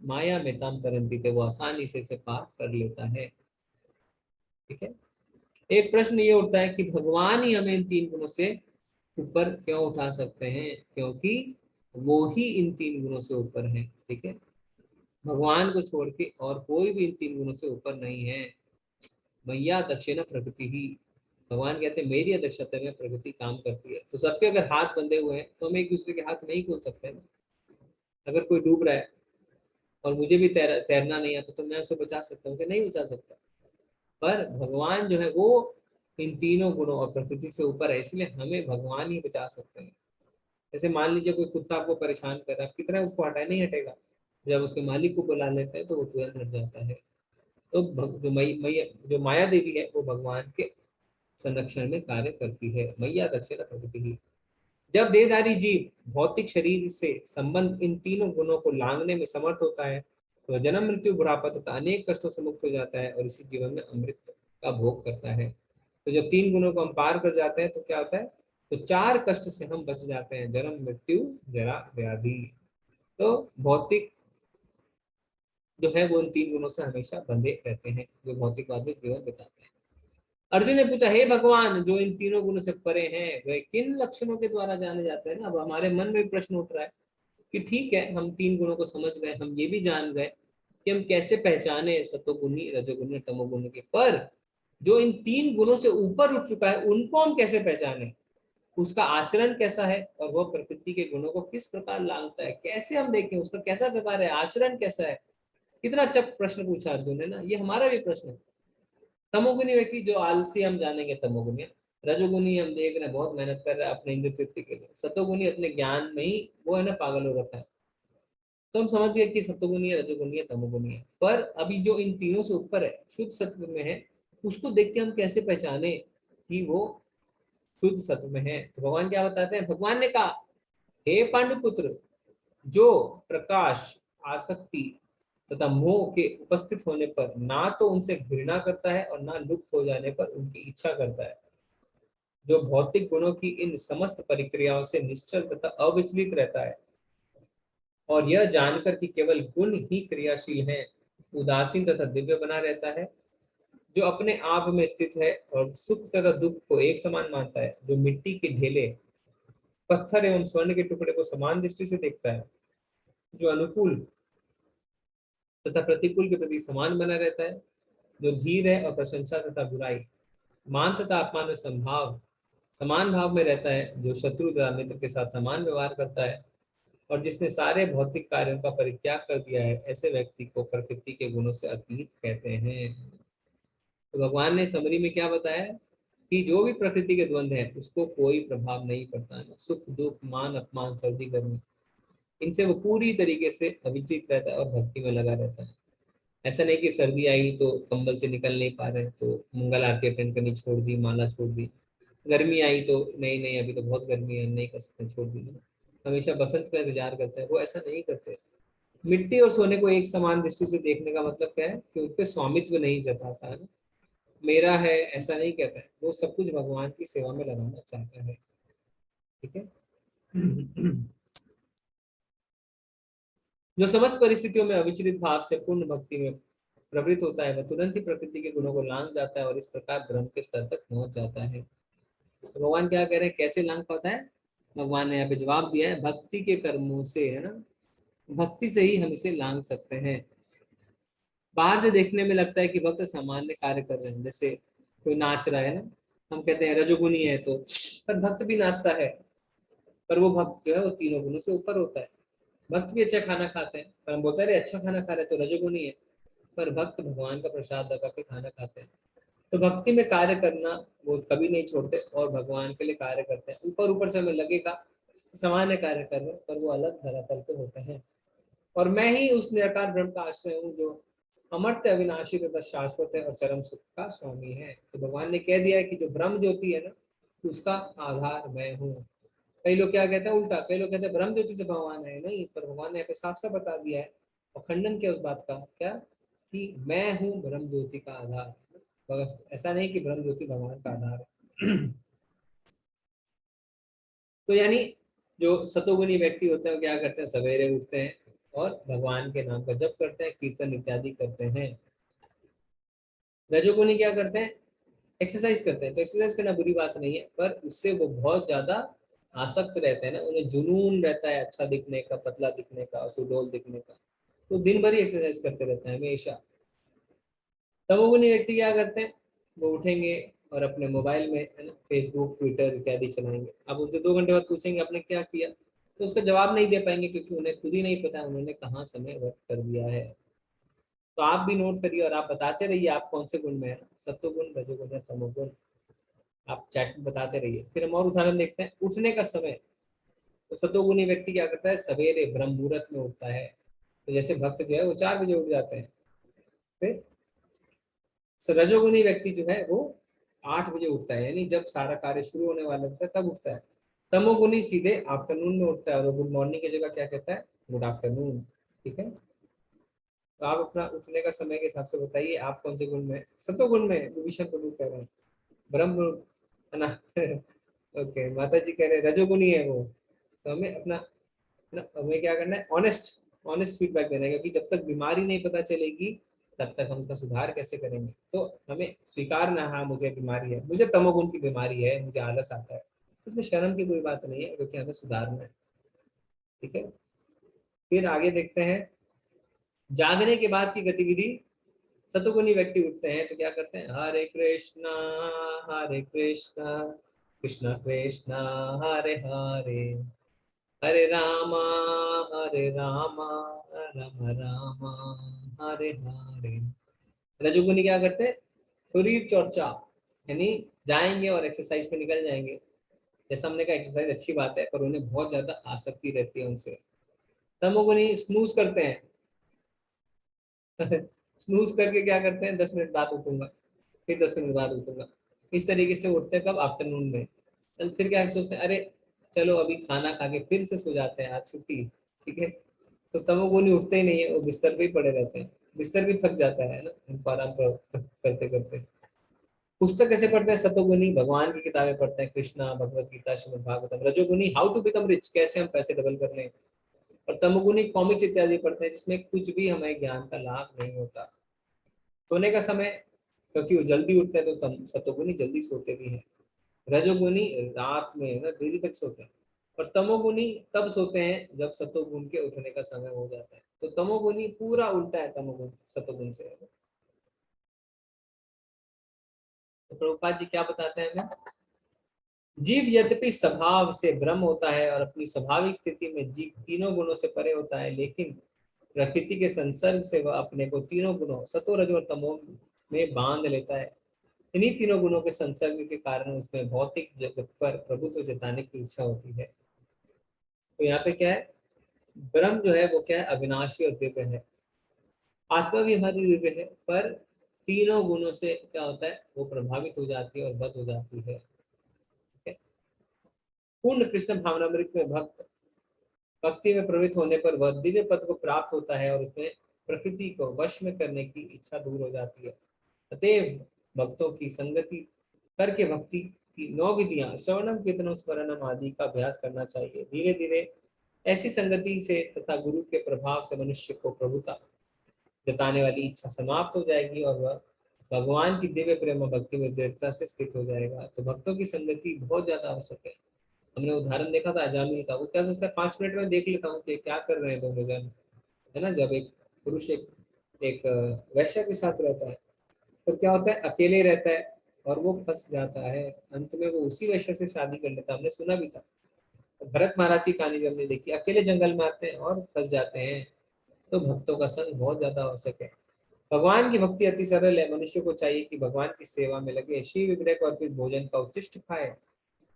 माया में ताम तरन्ति थे, वो आसानी से इसे पार कर लेता है। ठीक है, एक प्रश्न ये उठता है कि भगवान ही हमें इन 3 गुणों से ऊपर क्यों उठा सकते हैं? क्योंकि वो ही इन 3 गुणों से ऊपर है। ठीक है, भगवान को छोड़ के और कोई भी इन 3 गुणों से ऊपर नहीं है। मैया दक्षिणा प्रकृति ही, भगवान कहते हैं मेरी अध्यक्षता में प्रकृति काम करती है। तो सबके अगर हाथ बंधे हुए हैं तो हम एक दूसरे के हाथ नहीं खोल सकते ना। अगर कोई डूब रहा है और मुझे भी तैरना नहीं आता, तो मैं उसे बचा सकता हूँ कि नहीं बचा सकता? पर भगवान जो है वो इन तीनों गुणों और प्रकृति से ऊपर है, इसलिए हमें भगवान ही बचा सकते हैं। जैसे मान लीजिए कोई कुत्ता आपको परेशान कर रहा है, कितना उसको हटाए, नहीं हटेगा। जब उसके मालिक को बुला लेते हैं तो वो तुरंत हट जाता है। तो जो माया देवी है वो भगवान के संरक्षण में कार्य करती है। मैया दक्षिणा प्रकृति ही। जब देहधारी जीव भौतिक शरीर से संबंध इन तीनों गुणों को लांघने में समर्थ होता है, तो जन्म मृत्यु बुढ़ापा तथा अनेक कष्टों से मुक्त हो जाता है और इसी जीवन में अमृत का भोग करता है। तो जब 3 गुणों को हम पार कर जाते हैं तो क्या होता है? तो 4 कष्ट से हम बच जाते हैं, जन्म मृत्यु जरा व्याधि। तो भौतिक जो है वो इन 3 गुणों से हमेशा बंधे रहते हैं, जो भौतिकवादी जीवन बिताते हैं। अर्जुन ने पूछा, हे भगवान, जो इन तीनों गुणों से परे हैं वे किन लक्षणों के द्वारा जाने जाते हैं? अब हमारे मन में प्रश्न उठ रहा है कि ठीक है, हम 3 गुणों को समझ गए, हम ये भी जान गए कि हम कैसे पहचाने सतोगुणी, रजोगुणी, तमोगुणी के, पर जो इन 3 गुणों से ऊपर उठ चुका है उनको हम कैसे पहचाने? उसका आचरण कैसा है और वह प्रकृति के गुणों को किस प्रकार लांघता है? कैसे हम देखें उसका कैसा व्यवहार है, आचरण कैसा है? कितना अच्छा प्रश्न पूछा अर्जुन ने ना। ये हमारा भी प्रश्न है। तमोगुणी व्यक्ति जो आलसी, हम जानेंगे तमोगुणी। रजोगुणी हम देख रहे हैं बहुत मेहनत कर रहा है अपने इंद्र तृप्ति के लिए। सतोगुणी अपने ज्ञान में ही वो है ना पागल हो रखा है। तो हम समझ गए कि सतोगुणी है, रजोगुणी है, तमोगुणी है। पर अभी जो इन तीनों से ऊपर है, शुद्ध सत्व में है, उसको देख के हम कैसे पहचाने कि वो शुद्ध सत्व में है? तो भगवान क्या बताते हैं? भगवान ने कहा, हे पांडुपुत्र, जो प्रकाश, आसक्ति तथा मोह के उपस्थित होने पर ना तो उनसे घृणा करता है और ना लुप्त हो जाने पर उनकी इच्छा करता है, जो भौतिक गुणों की इन समस्त परिक्रियाओं से निश्चल तथा अविचलित रहता है और यह जानकर कि केवल गुण ही क्रियाशील हैं, उदासीन तथा दिव्य बना रहता है, जो अपने आप में स्थित है और सुख तथा दुख को एक समान मानता है, जो मिट्टी के ढेले, पत्थर एवं स्वर्ण के टुकड़े को समान दृष्टि से देखता है, जो अनुकूल तथा प्रतिकूल के प्रति समान बना रहता है, जो धीर है और प्रशंसा तथा बुराई, मान तथा अपमान में समान भाव में रहता है, जो शत्रु तथा मित्र के साथ समान व्यवहार करता है, और जिसने सारे भौतिक कार्यों का परित्याग कर दिया है, ऐसे व्यक्ति को प्रकृति के गुणों से अतीत कहते हैं। तो भगवान ने समरी में क्या बताया कि जो भी प्रकृति के द्वंद्व है उसको कोई प्रभाव नहीं पड़ता है, सुख दुख मान अपमान सर्दी गर्मी, इनसे वो पूरी तरीके से अविचलित रहता है और भक्ति में लगा रहता है। ऐसा नहीं कि सर्दी आई तो कंबल से निकल नहीं पा रहे तो मंगल आरती अटेंड करनी छोड़ दी, माला छोड़ दी, गर्मी आई तो नहीं अभी तो बहुत गर्मी है नहीं कर सकते छोड़ दी, हमेशा बसंत का इंतजार करते हैं, वो ऐसा नहीं करते। मिट्टी और सोने को एक समान दृष्टि से देखने का मतलब क्या है कि उन पे स्वामित्व नहीं जताता है, मेरा है ऐसा नहीं कहता है, वो सब कुछ भगवान की सेवा में लगाना चाहता है। ठीक है। जो समस्त परिस्थितियों में अविचलित भाव से पूर्ण भक्ति में प्रवृत्त होता है, वह तुरंत ही प्रकृति के गुणों को लांघ जाता है और इस प्रकार ब्रह्म के स्तर तक पहुंच जाता है। तो भगवान क्या कह रहे हैं, कैसे लांघ पाता है? भगवान ने यहाँ पे जवाब दिया है, भक्ति के कर्मों से, है ना, भक्ति से ही हम इसे लांघ सकते हैं। बाहर से देखने में लगता है कि भक्त सामान्य कार्य कर रहे हैं, जैसे कोई नाच रहा है ना, हम कहते हैं रजोगुनी है तो, पर भक्त भी नाचता है, पर वो भक्त जो है वो तीनों गुणों से ऊपर होता है। भक्त भी अच्छा खाना खाते हैं, पर हम बोलते हैं अच्छा खाना खा रहे तो रजोगुनी है, पर भक्त भगवान का प्रसाद लगा के खाना खाते हैं। तो भक्ति में कार्य करना वो कभी नहीं छोड़ते और भगवान के लिए कार्य करते हैं। ऊपर ऊपर से हमें लगेगा सामान्य कार्य कर रहे, पर वो अलग धरातल पे होते हैं। और मैं ही उस निराकार ब्रह्म का आश्रय हूँ जो अमर्त्य अविनाशी तथा शाश्वत है और चरम सुख का स्वामी है। तो भगवान ने कह दिया है कि जो ब्रह्म ज्योति है ना, उसका आधार मैं हूँ। कई लोग क्या कहते हैं उल्टा, कई लोग कहते हैं ब्रह्म ज्योति से भगवान है, नहीं, पर भगवान ने यहाँ पे साफ साफ बता दिया है और खंडन किया उस बात का, क्या कि मैं हूँ ब्रह्म ज्योति का आधार। ऐसा नहीं कि ब्रह्म ज्योति भगवान का आधार है। तो यानी जो सतोगुनी व्यक्ति होते हैं क्या करते हैं, सवेरे उठते हैं और भगवान के नाम का जप करते हैं, कीर्तन इत्यादि करते हैं। रजोगुनी क्या करते हैं, एक्सरसाइज करते हैं। तो एक्सरसाइज करना बुरी बात नहीं है, पर उससे वो बहुत ज्यादा आसक्त रहते हैं ना, उन्हें जुनून रहता है अच्छा दिखने का, पतला दिखने का, सुडौल दिखने का, तो दिन भर ही एक्सरसाइज करते रहते हैं हमेशा। तमोगुनी व्यक्ति क्या करते हैं, वो उठेंगे और अपने मोबाइल में, है ना, फेसबुक ट्विटर इत्यादि चलाएंगे। अब उनसे 2 घंटे बाद पूछेंगे आपने क्या किया, तो उसका जवाब नहीं दे पाएंगे, क्योंकि उन्हें खुद ही नहीं पता उन्होंने कहाँ समय व्यर्थ कर दिया है। तो आप भी नोट करिए और आप बताते रहिए आप कौन से गुण में है, सत्वगुण, रजोगुण या तमोगुण, आप चैट में बताते रहिए। फिर हम और उदाहरण देखते हैं, उठने का समय। तो सतोगुनी व्यक्ति क्या करता है, सवेरे ब्रह्म मुहूर्त में उठता है। तो जैसे भक्त जो है वो 4 बजे उठ जाते हैं। फिर रजोगुनी व्यक्ति जो है वो 8 बजे उठता है, यानी जब सारा कार्य शुरू होने वाला होता है तब उठता है। तमोगुनी सीधे आफ्टरनून में उठता है और गुड मॉर्निंग की जगह क्या कहता है, गुड आफ्टरनून। ठीक है, तो आप अपना उठने का समय के हिसाब से बताइए आप कौन से गुण में, सतोगुण में विभीषण प्रभु कह रहे हैं, ब्रह्म है ना। ओके, माता जी कह रहे हैं रजोगुनी है वो। तो हमें अपना हमें क्या करना है, ऑनेस्ट फीडबैक देना है, क्योंकि जब तक बीमारी नहीं पता चलेगी तब तक हम उसका सुधार कैसे करेंगे। तो हमें स्वीकारना, हाँ मुझे बीमारी है, मुझे तमोगुण की बीमारी है, मुझे आलस आता है, उसमें शर्म की कोई बात नहीं है, क्योंकि हमें सुधारना है। ठीक है, फिर आगे देखते हैं, जागने के बाद की गतिविधि। सतोगुनी व्यक्ति उठते हैं तो क्या करते हैं, हरे कृष्णा कृष्णा कृष्णा हरे हरे, हरे रामा राम राम हरे हरे। रजोगुनी क्या करते हैं, शरीर चर्चा, यानी जाएंगे और एक्सरसाइज पे निकल जाएंगे। जैसा हमने कहा एक्सरसाइज अच्छी बात है, पर उन्हें बहुत ज्यादा आसक्ति रहती है उनसे। तमोगुनी स्नूज करते हैं। स्नूज करके क्या करते हैं, 10 मिनट बाद उठूंगा, फिर 10 मिनट बाद उठूंगा, इस तरीके से उठते हैं। कब, आफ्टरनून में। फिर क्या सोचते हैं, अरे चलो अभी खाना खा के फिर से सो जाते हैं, आज छुट्टी। ठीक है, तो तमोगुनी उठते ही नहीं है, वो बिस्तर पे ही पड़े रहते हैं। बिस्तर भी थक जाता है ना उनको आराम करते करते। पुस्तक कैसे पढ़ते हैं, सतोगुनी भगवान की किताबें पढ़ते हैं, कृष्णा, भगवत गीता, श्रीमद् भागवतम। रजोगुनी हाउ टू बिकम रिच, कैसे हम पैसे डबल कर लें। और तमोगुनी कॉमिक्स इत्यादि पढ़ते हैं, जिसमें कुछ भी हमें ज्ञान का लाभ नहीं होता। सोने का समय, क्योंकि वो जल्दी उठते हैं तो सतोगुनी जल्दी सोते भी हैं। रजोगुनी रात में ना देरी तक सोते हैं, और तमोगुनी तब सोते हैं जब सतोगुण के उठने का समय हो जाता है। तो तमोगुनी पूरा उल्टा है तमोगुण सतोगुण से। तो प्रभुपाद जी क्या बताते हैं हमें? जीव यद्यपि स्वभाव से ब्रह्म होता है और अपनी स्वाभाविक स्थिति में जीव तीनों गुणों से परे होता है, लेकिन प्रकृति के संसर्ग से वह अपने को तीनों गुणों सतो रजो और तमो में बांध लेता है। इन्हीं तीनों गुणों के संसर्ग के कारण उसमें भौतिक जगत पर प्रभुत्व जताने की इच्छा होती है। तो यहाँ पे क्या है, ब्रह्म जो है वो क्या है, अविनाशी और दिव्य है, आत्मा भी हमारी दिव्य है, पर तीनों गुणों से क्या होता है, वो प्रभावित हो जाती है और बद हो जाती है। पूर्ण कृष्ण भावनामृत में भक्ति में प्रवृत्त होने पर वह दिव्य पद को प्राप्त होता है और उसमें प्रकृति को वश में करने की इच्छा दूर हो जाती है। अतएव भक्तों की संगति करके भक्ति की 9 विधियां श्रवणम कीर्तनम स्मरणम आदि का अभ्यास करना चाहिए। धीरे धीरे ऐसी संगति से तथा गुरु के प्रभाव से मनुष्य को प्रभुता जताने वाली इच्छा समाप्त हो जाएगी और वह भगवान की दिव्य प्रेम भक्ति में दृढ़ता से स्थित हो जाएगा। तो भक्तों की संगति बहुत ज्यादा आवश्यक है। हमने उदाहरण देखा था अजामिल का, वो क्या सोचता है 5 मिनट में देख लेता हूँ कि क्या कर रहे हैं दोनों जन, है ना। जब एक पुरुष एक वैश्य के साथ रहता है तो क्या होता है, अकेले रहता है और वो फंस जाता है। अंत में वो उसी वैश्य से शादी कर लेता, हमने सुना भी था। भरत महाराज की कहानी जब हमने देखी, अकेले जंगल में आते हैं और फंस जाते हैं। तो भक्तों का संग बहुत ज्यादा आवश्यक है। भगवान की भक्ति अति सरल है। मनुष्य को चाहिए कि भगवान की सेवा में लगे, श्री विग्रह को अर्पित भोजन का उच्चिष्ट खाए,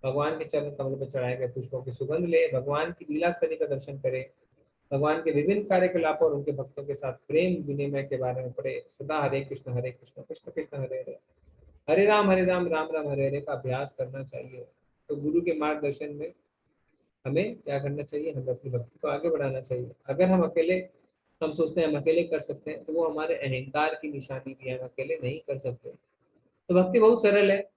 भगवान के चरण कमल पर चढ़ाए गए पुष्पों की सुगंध ले, भगवान की लीला स्थली का दर्शन करे, भगवान के विभिन्न कार्यकलापों और उनके भक्तों के साथ प्रेम विनिमय के बारे में पढ़े, सदा हरे कृष्ण कृष्ण कृष्ण हरे हरे, हरे राम राम राम हरे हरे का अभ्यास करना चाहिए। तो गुरु के मार्गदर्शन में हमें क्या करना चाहिए, हमें अपनी भक्ति को आगे बढ़ाना चाहिए। अगर हम सोचते हैं हम अकेले कर सकते हैं, तो वो हमारे अहंकार की निशानी भी है, हम अकेले नहीं कर सकते। तो भक्ति बहुत सरल है,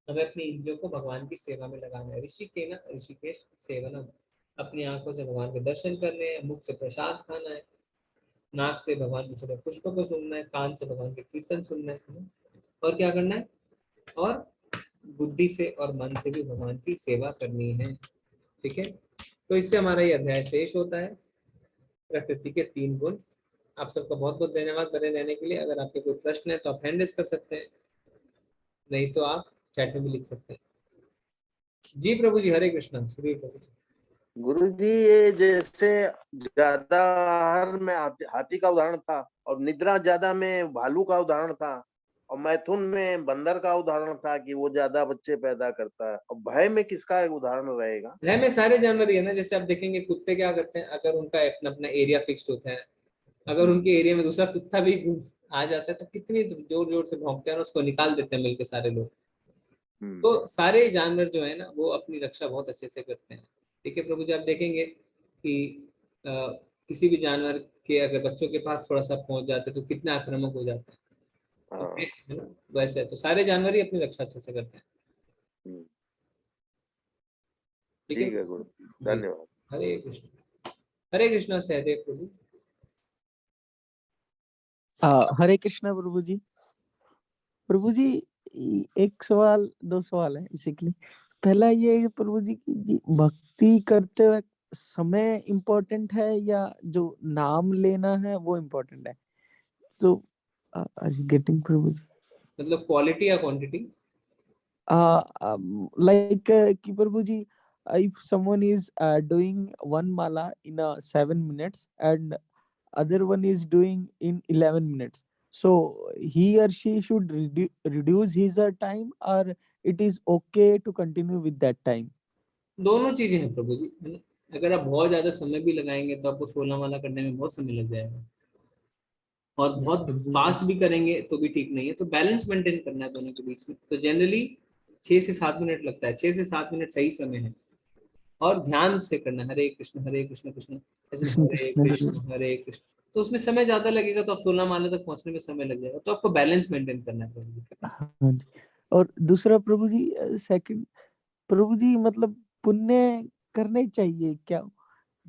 हमें अपनी इंद्रियों को भगवान की सेवा में लगाना है। ऋषिकेश सेवनम, अपनी आंखों से भगवान के दर्शन करने हैं, मुख से प्रसाद खाना है, नाक से भगवान के चढ़े पुष्पों को सुनना है, कान से भगवान के कीर्तन सुनना है, और क्या करना है, और बुद्धि से और मन से भी भगवान की सेवा करनी है। ठीक है, तो इससे हमारा ये अध्याय शेष होता है, प्रकृति के 3 गुण। आप सबका बहुत बहुत धन्यवाद बने रहने के लिए। अगर आपके कोई प्रश्न है तो आप हैंड रेज कर सकते हैं, नहीं तो आप चैट में भी लिख सकते हैं। जी प्रभु जी, हरे कृष्णा। श्री प्रभु जी। गुरु जी, ये जैसे ज्यादा आहार में हाथी का उदाहरण था, और निद्रा ज्यादा में भालू का उदाहरण था, और मैथुन में बंदर का उदाहरण था कि वो ज्यादा बच्चे पैदा करता है। और भय में किसका उदाहरण रहेगा? भय में सारे जानवर ही है ना। जैसे आप देखेंगे कुत्ते क्या करते हैं, अगर उनका अपना अपना एरिया फिक्स्ड होता है, अगर उनके एरिया में दूसरा कुत्ता भी आ जाता है तो कितनी जोर जोर से भौंकते हैं और उसको निकाल देते हैं मिलके सारे लोग। तो सारे जानवर जो है ना वो अपनी रक्षा बहुत अच्छे से करते हैं। ठीक है प्रभु जी, आप देखेंगे कि किसी भी जानवर के अगर बच्चों के पास थोड़ा सा पहुंच जाते तो कितने आक्रामक हो जाते हैं, है ना। वैसे तो सारे जानवर ही अपनी रक्षा अच्छे से करते हैं। ठीक है गुरु, धन्यवाद। हरे कृष्णा सहदेव प्रभु। हरे कृष्णा प्रभु जी। प्रभु जी, एक सवाल 2 सवाल है बेसिकली। पहला ये है प्रभु जी की जी भक्ति करते वक्त समय इम्पोर्टेंट है या जो नाम लेना है वो इम्पोर्टेंट है? तो आर यू गेटिंग प्रभु जी? मतलब क्वालिटी या क्वांटिटी? लाइक कि प्रभु जी, if someone is doing one mala in 7 minutes and other one is doing in 11 minutes, so he or she should reduce his time, or it is okay to continue with that time? दोनों चीजें हैं प्रभु जी, है ना। अगर आप बहुत ज्यादा समय भी लगाएंगे तो आपको 16 माला करने में बहुत समय लग जाएगा, और बहुत फास्ट भी करेंगे तो भी ठीक नहीं है। तो बैलेंस मेंटेन करना है दोनों के बीच में। तो जनरली 6 से 7 मिनट लगता है, 6 से 7 मिनट सही समय है, और ध्यान से करना, हरे कृष्ण कृष्ण ऐसे हरे कृष्ण। तो उसमें समय ज्यादा लगेगा, तो आप 16 माला तक पहुंचने में समय लग जाएगा। तो आपको बैलेंस मेंटेन करना है प्रभु जी। हाँ जी। और दूसरा प्रभु जी, सेकंड प्रभु जी, मतलब पुण्य करने चाहिए क्या?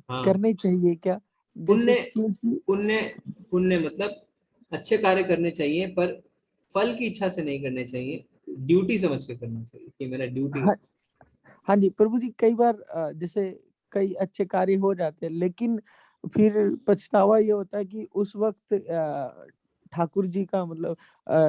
हाँ, करने चाहिए क्या? पुण्य पुण्य पुण्य मतलब अच्छे कार्य करने चाहिए, पर फल की इच्छा से नहीं करने चाहिए, ड्यूटी समझ के करना चाहिए कि मेरा ड्यूटी। हाँ, हाँ जी प्रभु जी, कई बार जैसे कई अच्छे कार्य हो जाते हैं, लेकिन फिर पछतावा ये होता है कि उस वक्त ठाकुर जी का मतलब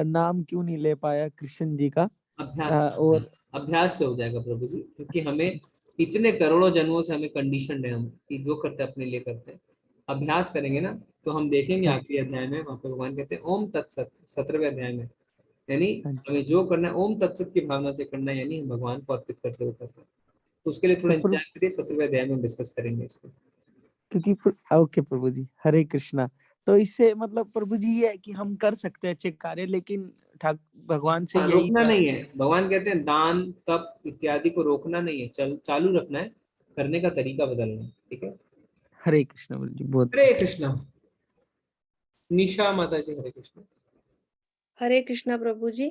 नाम क्यों नहीं ले पाया, कृष्ण जी का। अभ्यास और अभ्यास से हो जाएगा प्रभु जी, क्योंकि हमें इतने करोड़ों जन्मों से हमें कंडीशन है हम कि जो करते हैं अपने लिए करते हैं। अभ्यास करेंगे ना तो हम देखेंगे आखिरी अध्याय में वहाँ पे भगवान कहते हैं ओम तत्सत, 17वें अध्याय में, यानी हमें जो करना है ओम तत्सत की भावना से करना है, यानी हम भगवान को अर्पित करते हुए करते हैं। तो उसके लिए थोड़ा इंतजार करिए, 17वें अध्याय में डिस्कस करेंगे इसको। क्योंकि ओके प्रभु जी, हरे कृष्णा। तो इससे मतलब प्रभु जी ये है कि हम कर सकते हैं अच्छे कार्य, लेकिन भगवान से यही रोकना नहीं है। भगवान कहते हैं दान तप इत्यादि को रोकना नहीं है, चालू रखना है, करने का तरीका बदलना है। ठीक है, हरे कृष्णा प्रभु जी। बहुत हरे कृष्णा। निशा माता जी, हरे कृष्णा। हरे कृष्णा प्रभु जी।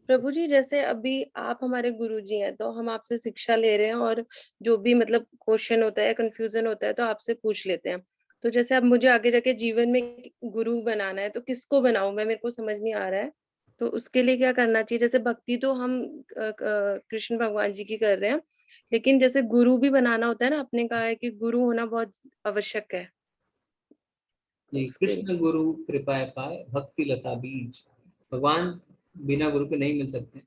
प्रभु जी, जैसे अभी आप हमारे गुरु जी हैं, तो हम आपसे शिक्षा ले रहे हैं और जो भी मतलब क्वेश्चन होता है, कंफ्यूजन होता है, तो आपसे पूछ लेते हैं। तो जैसे अब मुझे आगे जाके जीवन में गुरु बनाना है, तो किसको बनाऊं मैं, मेरे को समझ नहीं आ रहा है। तो उसके लिए क्या करना चाहिए? जैसे भक्ति तो हम कृष्ण भगवान जी की कर रहे हैं, लेकिन जैसे गुरु भी बनाना होता है ना, आपने कहा है कि गुरु होना बहुत आवश्यक है। जी, कृष्ण गुरु कृपा पाए भक्ति लता बीज। भगवान बिना गुरु के नहीं मिल सकते।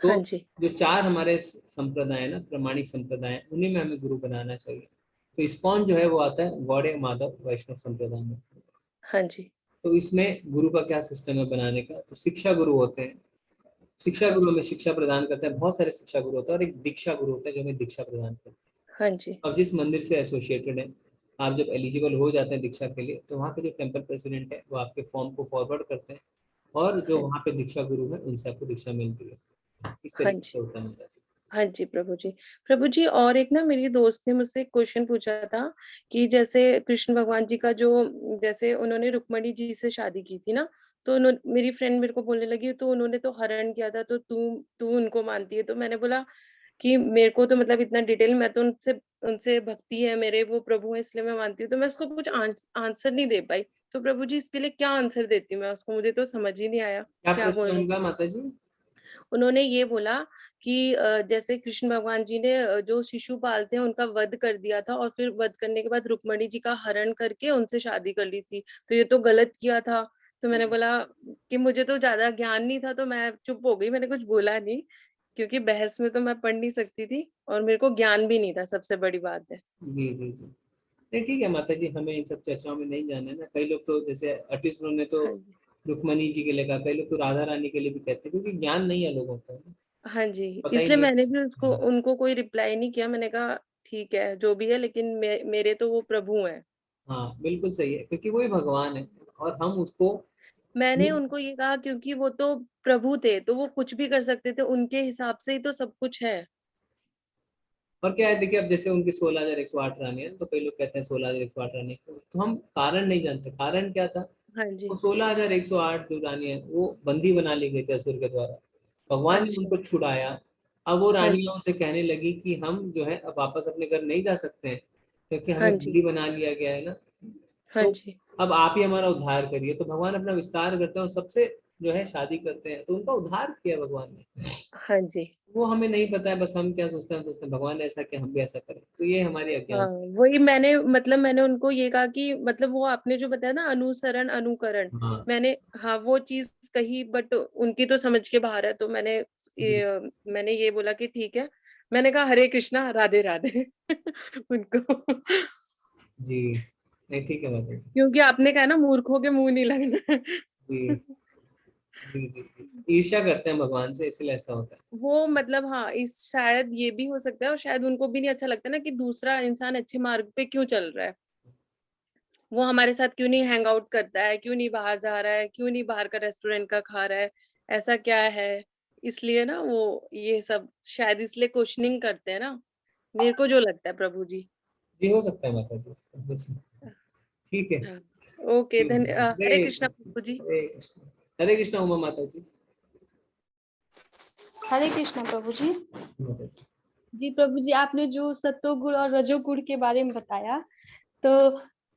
तो हाँ जी। जो चार हमारे संप्रदाय ना, प्रमाणिक संप्रदाय, उन्हीं में हमें गुरु बनाना चाहिए। तो इस्कॉन जो है वो आता है गौड़े माधव वैष्णव संप्रदाय में। हाँ जी। तो इसमें गुरु का क्या सिस्टम है बनाने का? तो शिक्षा गुरु होते हैं, शिक्षा गुरु हमें शिक्षा प्रदान करते हैं। बहुत सारे शिक्षा गुरु होते हैं और एक दीक्षा गुरु होता है जो हमें दीक्षा प्रदान करते हैं। हाँ जी। अब जिस मंदिर से एसोसिएटेड है, आप जब एलिजिबल हो जाते हैं दीक्षा के लिए, तो वहाँ के जो टेम्पल प्रेसिडेंट है वो आपके फॉर्म को फॉरवर्ड करते हैं और जो वहाँ पे दीक्षा गुरु है उनसे आपको दीक्षा मिलती है। इस हाँ तरीके जी। से होता है माता जी। हाँ जी प्रभु जी। प्रभु जी, और एक ना मेरी दोस्त ने मुझसे क्वेश्चन पूछा था कि जैसे कृष्ण भगवान जी का जो, जैसे उन्होंने रुक्मणी जी से शादी की थी ना, तो मेरी फ्रेंड मेरे को बोलने लगी तो उन्होंने तो हरण किया था, तो तू उनको मानती है? तो मैंने बोला कि मेरे को तो मतलब इतना डिटेल, मैं तो उनसे उनसे भक्ति है मेरे, वो प्रभु है इसलिए मैं मानती हूँ। तो मैं उसको कुछ आंसर नहीं दे पाई। तो प्रभु जी, इसके लिए क्या आंसर देती हूँ मैं उसको? मुझे तो समझ ही नहीं आया क्या क्या प्रश्न बोलूं। उनका माता जी? उन्होंने ये बोला कि जैसे कृष्ण भगवान जी ने जो शिशुपाल थे उनका वध कर दिया था, और फिर वध करने के बाद रुक्मणी जी का हरण करके उनसे शादी कर ली थी, तो ये तो गलत किया था। तो मैंने बोला कि मुझे तो ज्यादा ज्ञान नहीं था, तो मैं चुप हो गई, मैंने कुछ बोला नहीं, क्योंकि बहस में तो मैं पढ़ नहीं सकती थी और मेरे को ज्ञान भी नहीं था, सबसे बड़ी बात है। जी जी जी, नहीं ठीक है माता जी, हमें इन सब चर्चाओं में नहीं जाना है ना। कई लोग तो जैसे एटलीस्ट उन्होंने तो हाँ जी। रुक्मणी जी के लिए कहा, कई लोग तो राधा रानी के लिए भी कहते हैं, क्योंकि ज्ञान नहीं है लोगों को, हाँ जी, पता ही इसलिए नहीं। मैंने भी उसको उनको कोई रिप्लाई नहीं किया। मैंने कहा ठीक है जो भी है, लेकिन मेरे तो वो प्रभु हैं। हाँ बिल्कुल सही है, क्योंकि वही भगवान है और हम उसको। मैंने उनको ये कहा क्योंकि वो तो प्रभु थे, तो वो कुछ भी कर सकते थे, उनके हिसाब से ही तो सब कुछ है। और क्या है, देखिए अब जैसे उनकी 16,108 रानी है, तो कई लोग कहते हैं 16,108 रानी, तो हम कारण नहीं जानते कारण क्या था। हाँ जी। वो 16,108 जो रानी है वो बंदी बना ली गई थी असुर के द्वारा, भगवान ने अच्छा। उनको छुड़ाया। अब वो हाँ रानियां उनसे कहने लगी कि हम जो है अब वापस अपने घर नहीं जा सकते हैं, क्योंकि हाँ हमें जी। बंदी बना लिया गया है ना। हाँ तो जी। अब आप ही हमारा उद्धार करिए। तो भगवान अपना विस्तार करते हैं और सबसे जो है शादी करते हैं, तो उनका उद्धार किया भगवान ने। हाँ जी। वो हमें नहीं पता है, बस हम क्या सोचते हैं, सोचते हैं भगवान ने ऐसा किया हम भी ऐसा करें, तो ये हमारी हाँ, अज्ञान। वही मैंने मतलब मैंने उनको ये कहा कि मतलब वो आपने जो बताया ना अनुसरण अनुकरण, हाँ मैंने हाँ वो चीज कही, बट उनकी तो समझ के बाहर है। तो मैंने ये बोला कि ठीक है। मैंने कहा हरे कृष्णा राधे राधे उनको जी, नहीं ठीक है माता जी। क्योंकि आपने कहा ना मूर्खों के मुंह नहीं लगना। जी जी जी जी, ईर्ष्या करते हैं भगवान से, इसलिए ऐसा होता है। वो मतलब हाँ, इस शायद ये भी हो सकता है, और शायद उनको भी नहीं अच्छा लगता ना कि दूसरा इंसान अच्छे मार्ग पे क्यों चल रहा है, वो हमारे साथ क्यों नहीं हैंग आउट करता है, क्यों नहीं बाहर जा रहा है, क्यों नहीं बाहर का रेस्टोरेंट का खा रहा है, ऐसा क्या है। इसलिए ना वो ये सब शायद इसलिए क्वेश्चनिंग करते हैं ना, मेरे को जो लगता है प्रभु जी। जी हो सकता है माता जी, ठीक है। हाँ, ओके हरे हरे कृष्णा प्रभु जी। हरे कृष्ण, हरे कृष्ण उमा माता जी। हरे कृष्णा प्रभु जी। माता जी। जी प्रभु जी, आपने जो सत्वगुण और रजोगुण के बारे में बताया, तो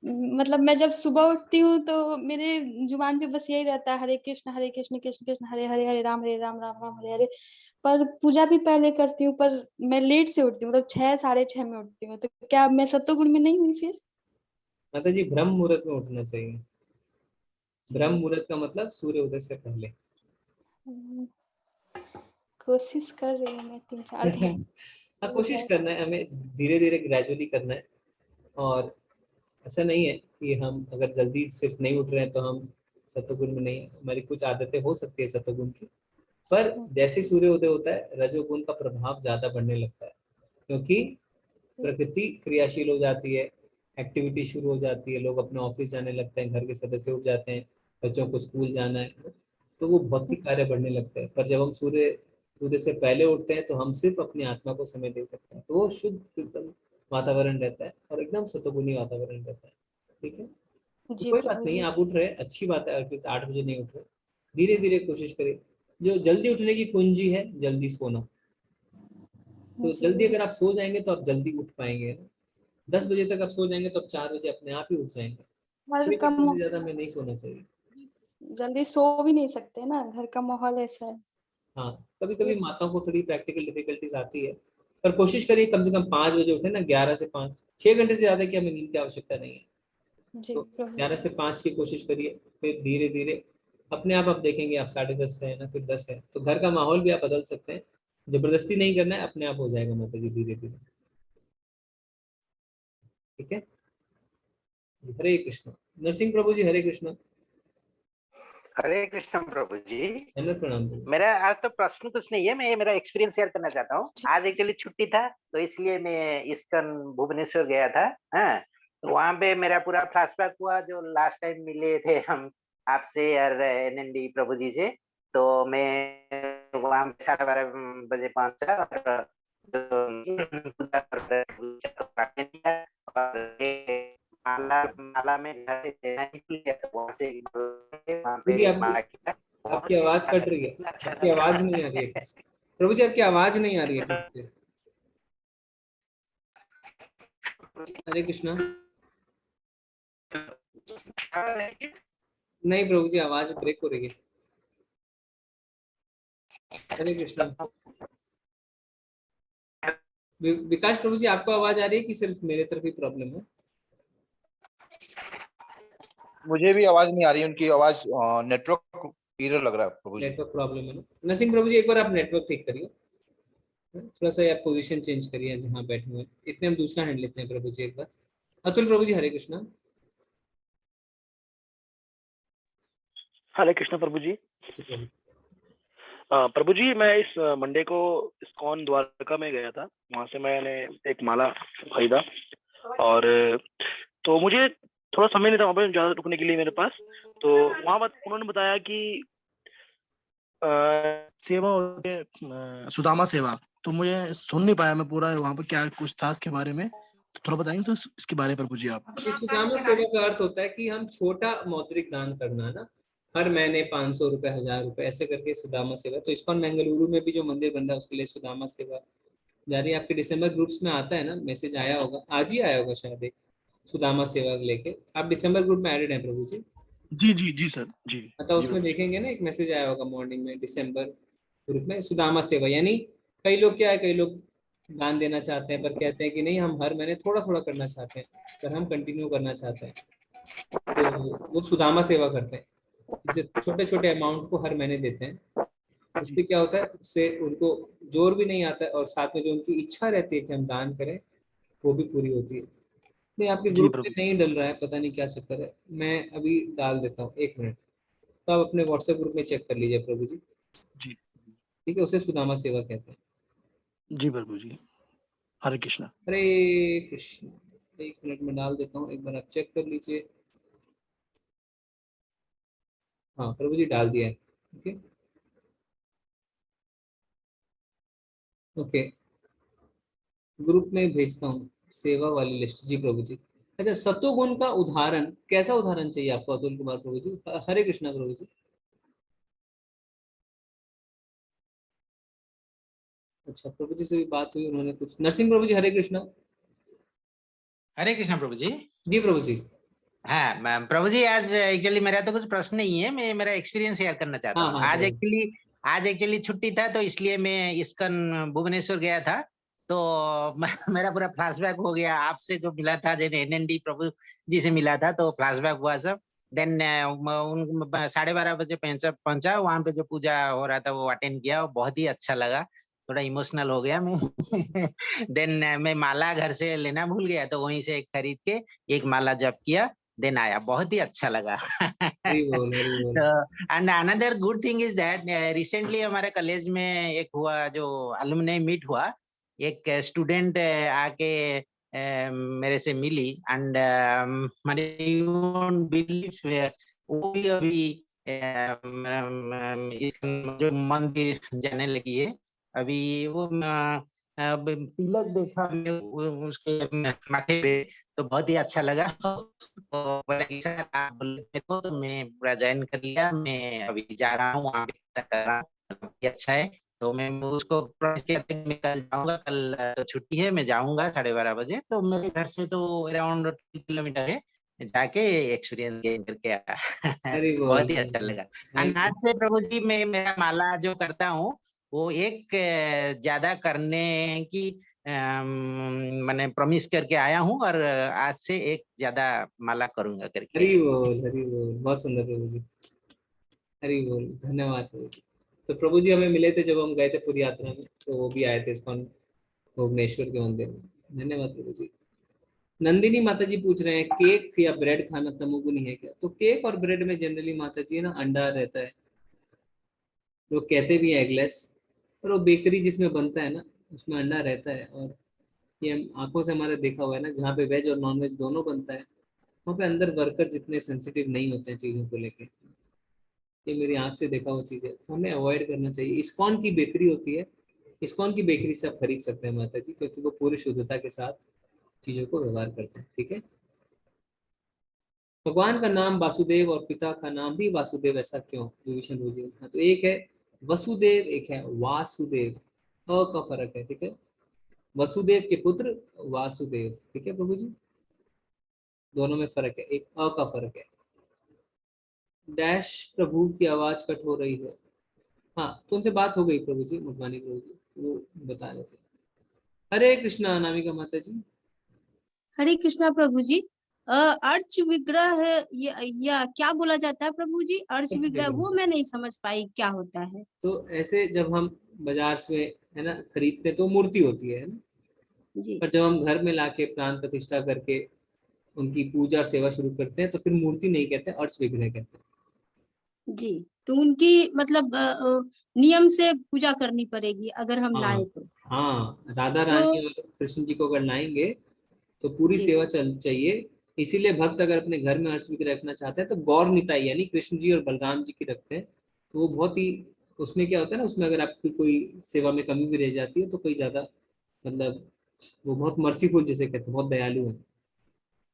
मतलब मैं जब सुबह उठती हूँ तो मेरे जुबान पे बस यही रहता है, हरे कृष्ण कृष्ण कृष्ण हरे हरे, हरे राम राम राम हरे हरे। पर पूजा भी पहले करती हूँ, पर मैं लेट से उठती हूँ, मतलब 6 साढ़े 6 में उठती हूँ। तो क्या मैं सत्वगुण में नहीं हुई फिर? माता जी ब्रह्म मुहूर्त में उठना चाहिए। ब्रह्म मुहूर्त का मतलब सूर्य उदय से पहले। कोशिश कर रही हूँ मैं 3-4 दिन से। हाँ, कोशिश करना है हमें, धीरे धीरे ग्रेजुअली करना है। और ऐसा नहीं है कि हम अगर जल्दी सिर्फ नहीं उठ रहे हैं तो हम सत्वगुण में नहीं है। हमारी कुछ आदतें हो सकती है सत्वगुण की, पर जैसे सूर्योदय होता है रजोगुण का प्रभाव ज्यादा बढ़ने लगता है, क्योंकि प्रकृति क्रियाशील हो जाती है, एक्टिविटी शुरू हो जाती है, लोग अपने ऑफिस जाने लगते हैं, घर के सदस्य उठ जाते हैं, बच्चों को स्कूल जाना है, तो वो भौतिक कार्य बढ़ने लगते हैं। पर जब हम सूर्य उदय से पहले उठते हैं तो हम सिर्फ अपनी आत्मा को समय दे सकते हैं, तो वो शुद्ध एकदम वातावरण रहता है और एकदम सतोगुणी वातावरण रहता है। ठीक है, तो जी कोई बात प्रभु नहीं, जी। आप उठ रहे हैं, अच्छी बात है। अगर 8 बजे नहीं उठ रहे, धीरे धीरे कोशिश करें। जो जल्दी उठने की कुंजी है जल्दी सोना। तो जी जल्दी प्रभु अगर आप सो जाएंगे तो आप जल्दी उठ पाएंगे ना। 10 बजे तक आप सो जाएंगे तो आप 4 बजे अपने आप ही उठ जाएंगे। घर 6 का घंटे से ज्यादा में नहीं सोना चाहिए। जल्दी सो भी नहीं सकते ना, घर का माहौल ऐसा है। हाँ, कभी कभी माताओं को थोड़ी प्रैक्टिकल डिफिकल्टीज आती है, पर कोशिश करिए कम से कम 5 बजे उठे ना। 11 से 5, 6 घंटे से ज्यादा की हमें नींद की आवश्यकता नहीं है। जी तो प्रभु 11 से 5 की कोशिश करिए, फिर धीरे धीरे अपने आप देखेंगे आप 10:30 से है ना, फिर 10 है, तो घर का माहौल भी आप बदल सकते हैं। जबरदस्ती नहीं करना है, अपने आप हो जाएगा माता जी, धीरे धीरे। ठीक है, हरे कृष्ण। नरसिंह प्रभु जी हरे कृष्ण। हरे कृष्ण प्रभु जी। धन्यवाद, प्रणाम जी। मेरा आज तो प्रश्न कुछ नहीं है, मैं मेरा एक्सपीरियंस शेयर करना चाहता हूँ। आज एक्चुअली छुट्टी था तो इसलिए मैं इस्कॉन भुवनेश्वर गया था। हाँ, तो वहाँ पे मेरा पूरा फ्लैशबैक हुआ जो लास्ट टाइम मिले थे हम आपसे और एनएनडी प्रभु जी से। तो मैं वहाँ 12:30 बजे पहुंचा और माला में घर से देना ही भूल गया, तो वहाँ से वहाँ प्रभु जी पे माला किया। आपकी आवाज कट रही है, आपकी आवाज नहीं आ रही है। प्रभु जी आपकी आवाज नहीं आ रही है ठीक से। हरे कृष्णा। नहीं प्रभु जी, आवाज ब्रेक हो रही है। हरे कृष्णा। विकास प्रभु जी आपको आवाज आ रही है कि सिर्फ मेरे तरफ ही प्रॉब्लम है? मुझे भी आवाज नहीं आ रही, उनकी आवाज नेटवर्क एरर लग रहा है प्रभु जी। नेटवर्क प्रॉब्लम है ना। नरसिंह प्रभु जी एक बार आप नेटवर्क ठीक करिए, थोड़ा सा आप पोजीशन चेंज करिए जहाँ बैठे हुए। इतने हम दूसरा हैंड लेते हैं प्रभु जी एक बार। अतुल प्रभु जी हरे कृष्णा। हरे कृष्ण प्रभु जी। प्रभु जी मैं इस मंडे को इस्कॉन द्वारका में गया था, वहां से मैंने एक माला खरीदा और तो मुझे थोड़ा समय नहीं था वहाँ पर ज्यादा रुकने के लिए मेरे पास। तो वहाँ उन्होंने बताया कि सेवा होती है सुदामा सेवा, तो मुझे सुन नहीं पाया मैं पूरा वहाँ पर क्या कुछ था इसके बारे में, तो थोड़ा बताएंगे तो इसके बारे में प्रभु जी आप। सुदामा सेवा का अर्थ होता है कि हम छोटा मौद्रिक दान करना ना, हर महीने 500 रुपए 1000 रुपए ऐसे करके सुदामा सेवा। तो इस्कॉन बेंगलुरु में भी जो मंदिर बन रहा है उसके लिए सुदामा सेवा जा रही है। आपके दिसंबर ग्रुप्स में आता है ना, मैसेज आया होगा, आज ही आया होगा शायद, एक सुदामा सेवा लेके। आप दिसंबर ग्रुप में एडेड हैं प्रभु जी? जी सर जी। मतलब उसमें देखेंगे ना, एक मैसेज आया होगा मॉर्निंग में दिसंबर ग्रुप में, सुदामा सेवा। यानी कई लोग क्या है, कई लोग दान देना चाहते हैं पर कहते हैं कि नहीं हम हर महीने थोड़ा थोड़ा करना चाहते हैं, पर हम कंटिन्यू करना चाहते हैं, तो वो सुदामा सेवा करते हैं। जैसे छोटे छोटे अमाउंट को हर महीने देते हैं, उससे क्या होता है, उससे उनको जोर भी नहीं आता है और साथ में जो उनकी इच्छा रहती है कि हम दान करें वो भी पूरी होती है। नहीं, आपके ग्रुप में नहीं डल रहा है, पता नहीं क्या चक्कर है। मैं अभी डाल देता हूँ, 1 मिनट। तो आप अपने व्हाट्सएप ग्रुप में चेक कर लीजिए प्रभु जी। जी ठीक है, उसे सुदामा सेवा कहते हैं। जी प्रभु जी। हरे कृष्णा। हरे कृष्ण। 1 मिनट में डाल देता हूँ, एक बार आप चेक कर लीजिए। हाँ प्रभु जी डाल दिया है। ओके ओके, ग्रुप में भेजता हूँ सेवा वाली लिस्ट। जी प्रभु जी। अच्छा, सतोगुण का उदाहरण, कैसा उदाहरण चाहिए आपको अतुल कुमार प्रभु जी? हरे कृष्णा प्रभु जी। अच्छा, प्रभु जी से भी बात हुई, उन्होंने कुछ। नरसिंह प्रभु जी हरे कृष्णा। हरे कृष्णा प्रभु जी। जी प्रभु जी। हाँ प्रभु जी, आज एक्चुअली मेरा तो कुछ प्रश्न नहीं है, मैं मेरा एक्सपीरियंस शेयर करना चाहता हाँ हूँ। हाँ आज एक्चुअली छुट्टी था, तो इसलिए मैं इस्कॉन भुवनेश्वर गया था। तो मेरा पूरा फ्लैशबैक हो गया, आपसे जो मिला था, जब एनएनडी प्रभु जी से मिला था, तो फ्लैशबैक हुआ सब। देन 12:30 बजे पहुंचा वहां पे, जो पूजा हो रहा था वो अटेंड किया, और बहुत ही अच्छा लगा, थोड़ा इमोशनल हो गया मैं। देन मैं माला घर से लेना भूल गया, तो वहीं से एक खरीद के एक माला जप किया, देन आया, बहुत ही अच्छा लगा। हरी बोल हरी बोल। And another good thing is that recently हमारे कॉलेज में एक हुआ, जो अलुमनी मीट हुआ, एक स्टूडेंट आके मेरे से मिली, एंड बिलीव वो भी अभी जो मंदिर जाने लगी है अभी। वो तिलक देखा मैं उसके माथे पे, तो बहुत ही अच्छा लगा। तो आप बोले तो मैं पूरा ज्वाइन कर लिया, मैं अभी जा रहा हूँ वहाँ पे कर रहा हूँ, अच्छा है। तो मैं उसको प्रॉमिस किया था कि मैं कल जाऊंगा, कल तो छुट्टी है, मैं जाऊंगा 12:30 बजे। तो मेरे घर से तो अराउंड 2 किलोमीटर है, जाके एक्सपीरियंस गेन करके आया। हरी बोल बहुत ही अच्छा लगा। एंड आज से प्रभु जी मैं मेरा माला जो करता हूँ, वो एक ज्यादा करने की मैंने प्रॉमिस करके आया हूँ, और आज से एक ज्यादा माला करूंगा करके। हरी बोल, बहुत सुंदर प्रभु जी, हरी बोल, धन्यवाद प्रभु जी। तो प्रभु जी हमें मिले थे जब हम गए थे पूरी यात्रा में, तो वो भी आए थे इस्कॉन भुवनेश्वर के मंदिर में। धन्यवाद प्रभु जी। नंदिनी माता जी पूछ रहे हैं, केक या ब्रेड खाना तमोगुनी है क्या? तो केक और ब्रेड में जनरली माता जी ना अंडा रहता है, लोग कहते भी है एगलेस, पर वो बेकरी जिसमें बनता है ना, उसमें अंडा रहता है। और ये हम आंखों से हमारा देखा हुआ है ना, जहाँ पे वेज और नॉन वेज दोनों बनता है, वहाँ पे अंदर वर्कर्स इतने सेंसिटिव नहीं होते हैं चीज़ों को लेके। ये मेरी आंख से देखा हुआ चीज़ है, तो हमें अवॉइड करना चाहिए। इस्कॉन की बेकरी होती है, इस्कॉन की बेकरी से आप खरीद सकते हैं माता जी, क्योंकि वो पूरी शुद्धता के साथ चीज़ों को व्यवहार करते हैं। ठीक है। भगवान का नाम वासुदेव और पिता का नाम भी वासुदेव, ऐसा क्यों? विभीषण बोलिए। हाँ, तो एक है वसुदेव, एक है वासुदेव, अ का फर्क है। ठीक है, वसुदेव के पुत्र वासुदेव। ठीक है प्रभु जी, दोनों में फर्क है, एक अ का फर्क है। डैश प्रभु की आवाज कट हो रही है। हाँ, तो उनसे बात हो गई प्रभु जी, मुटवानी प्रभु जी, तो वो बता रहे थे। हरे कृष्णा अनामिका माता जी। हरे कृष्णा प्रभु जी। अर्च विग्रह या क्या बोला जाता है प्रभु जी? अर्च विग्रह, वो मैं नहीं समझ पाई क्या होता है। तो ऐसे जब हम बाजार से है ना खरीदते, तो मूर्ति होती है ना जी। पर जब हम घर में लाके प्राण प्रतिष्ठा करके उनकी पूजा और सेवा शुरू करते हैं, तो फिर मूर्ति नहीं कहते, अर्च विग्रह कहते हैं। जी, तो उनकी मतलब नियम से पूजा करनी पड़ेगी अगर हम लाए तो। हाँ, राधा रानी और कृष्ण जी को अगर लाएंगे तो पूरी सेवा चाहिए। इसीलिए भक्त अगर अपने घर में अर्च विग्रह रखना चाहते हैं, तो गौर निताई यानी कृष्ण जी और बलराम जी की रखते हैं। तो वो बहुत ही, उसमें क्या होता है ना, उसमें अगर आपकी कोई सेवा में कमी भी रह जाती है, तो कोई ज्यादा मतलब वो बहुत मर्सीफुल जिसे कहते हैं, बहुत दयालु है।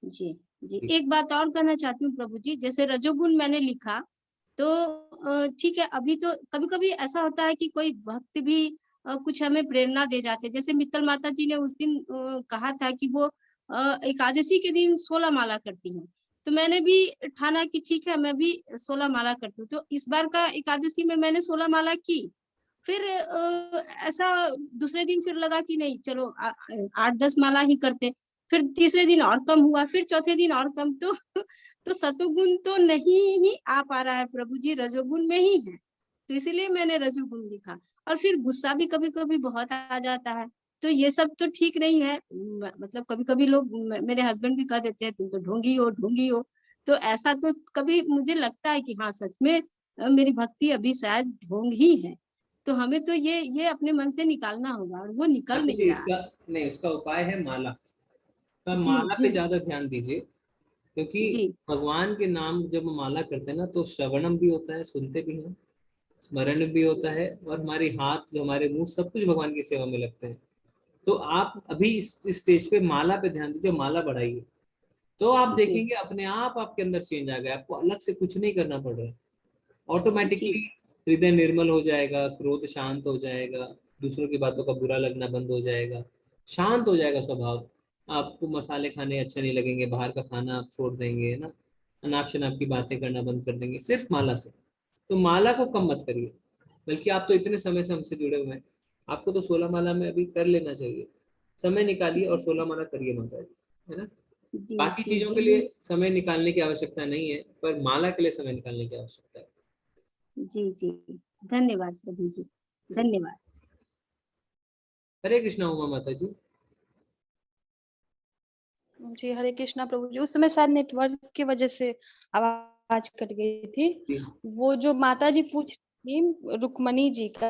जी जी, एक बात और कहना चाहती हूँ प्रभु जी, जैसे रजोगुण मैंने लिखा, तो ठीक है, अभी तो कभी कभी ऐसा होता है कि कोई भक्त भी कुछ हमें प्रेरणा दे जाते हैं। जैसे मित्तल माता जी ने उस दिन कहा था कि वो एकादशी के दिन 16 माला करती हैं, तो मैंने भी ठाना कि ठीक है, मैं भी 16 माला करती हूँ। तो इस बार का एकादशी में मैंने 16 माला की। फिर ऐसा दूसरे दिन फिर लगा कि नहीं, चलो 8-10 माला ही करते। फिर तीसरे दिन और कम हुआ, फिर चौथे दिन और कम। तो सतोगुण तो नहीं ही आ पा रहा है प्रभु जी, रजोगुण में ही है, तो इसीलिए मैंने रजोगुण लिखा। और फिर गुस्सा भी कभी कभी बहुत आ जाता है, तो ये सब तो ठीक नहीं है। मतलब कभी कभी लोग, मेरे हस्बैंड भी कह देते हैं तुम तो ढोंगी हो, ढोंगी हो। तो ऐसा तो कभी मुझे लगता है कि हाँ, सच में मेरी भक्ति अभी शायद ढोंग ही है। तो हमें तो ये अपने मन से निकालना होगा, और वो निकल नहीं रहा। इसका नहीं, उसका उपाय है माला। तो जी माला पे जी ज्यादा ध्यान दीजिए, क्योंकि जी भगवान के नाम जब हम माला करते हैं ना, तो श्रवणम भी होता है, सुनते भी हैं, स्मरण भी होता है, और हमारे हाथ जो हमारे मुंह सब कुछ भगवान की सेवा में लगते हैं। तो आप अभी इस स्टेज पे माला पे ध्यान दीजिए, माला बढ़ाइए, तो आप जी देखेंगे अपने आप आपके अंदर चेंज आ गया, आपको अलग से कुछ नहीं करना पड़ रहा है। ऑटोमेटिकली हृदय निर्मल हो जाएगा, क्रोध शांत हो जाएगा, दूसरों की बातों का बुरा लगना बंद हो जाएगा, शांत हो जाएगा स्वभाव। आपको मसाले खाने अच्छे नहीं लगेंगे, बाहर का खाना आप छोड़ देंगे, है ना, अनाप शनाप की बातें करना बंद कर देंगे सिर्फ माला से। तो माला को कम मत करिए, बल्कि आप तो इतने समय से हमसे जुड़े हुए हैं, आपको तो 16 माला में अभी कर लेना चाहिए। समय निकालिए और 16 माला करिए माता जी, है ना। जी बाकी जी चीजों के जी लिए समय निकालने की आवश्यकता नहीं है, पर माला के लिए समय निकालने की आवश्यकता है। जी जी। धन्यवाद प्रभु जी, धन्यवाद। हरे कृष्णा उमा माता जी। जी हरे कृष्णा प्रभु जी। उस समय शायद नेटवर्क की वजह से आवाज कट गई थी। वो जो माता जी पूछ रही थी रुक्मणी जी का,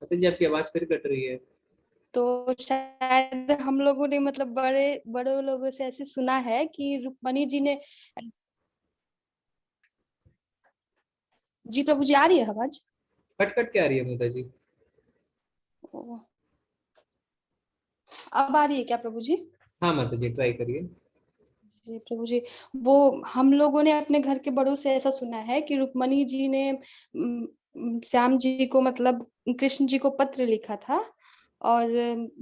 माता जी आपकी आवाज फिर कट रही है। तो शायद हम लोगों ने मतलब बड़े बड़े लोगों से ऐसे सुना है कि रुक्मणी जी ने, जी प्रभु जी आ रही है आवाज? कट कट के आ रही है माता जी। अब आ रही है क्या प्रभु जी? हाँ माता जी ट्राई करिए। जी प्रभु जी, वो हम लोगों ने अपने घर के बड़ों से ऐसा सुना है कि रुक्मणी जी ने श्याम जी को मतलब कृष्ण जी को पत्र लिखा था और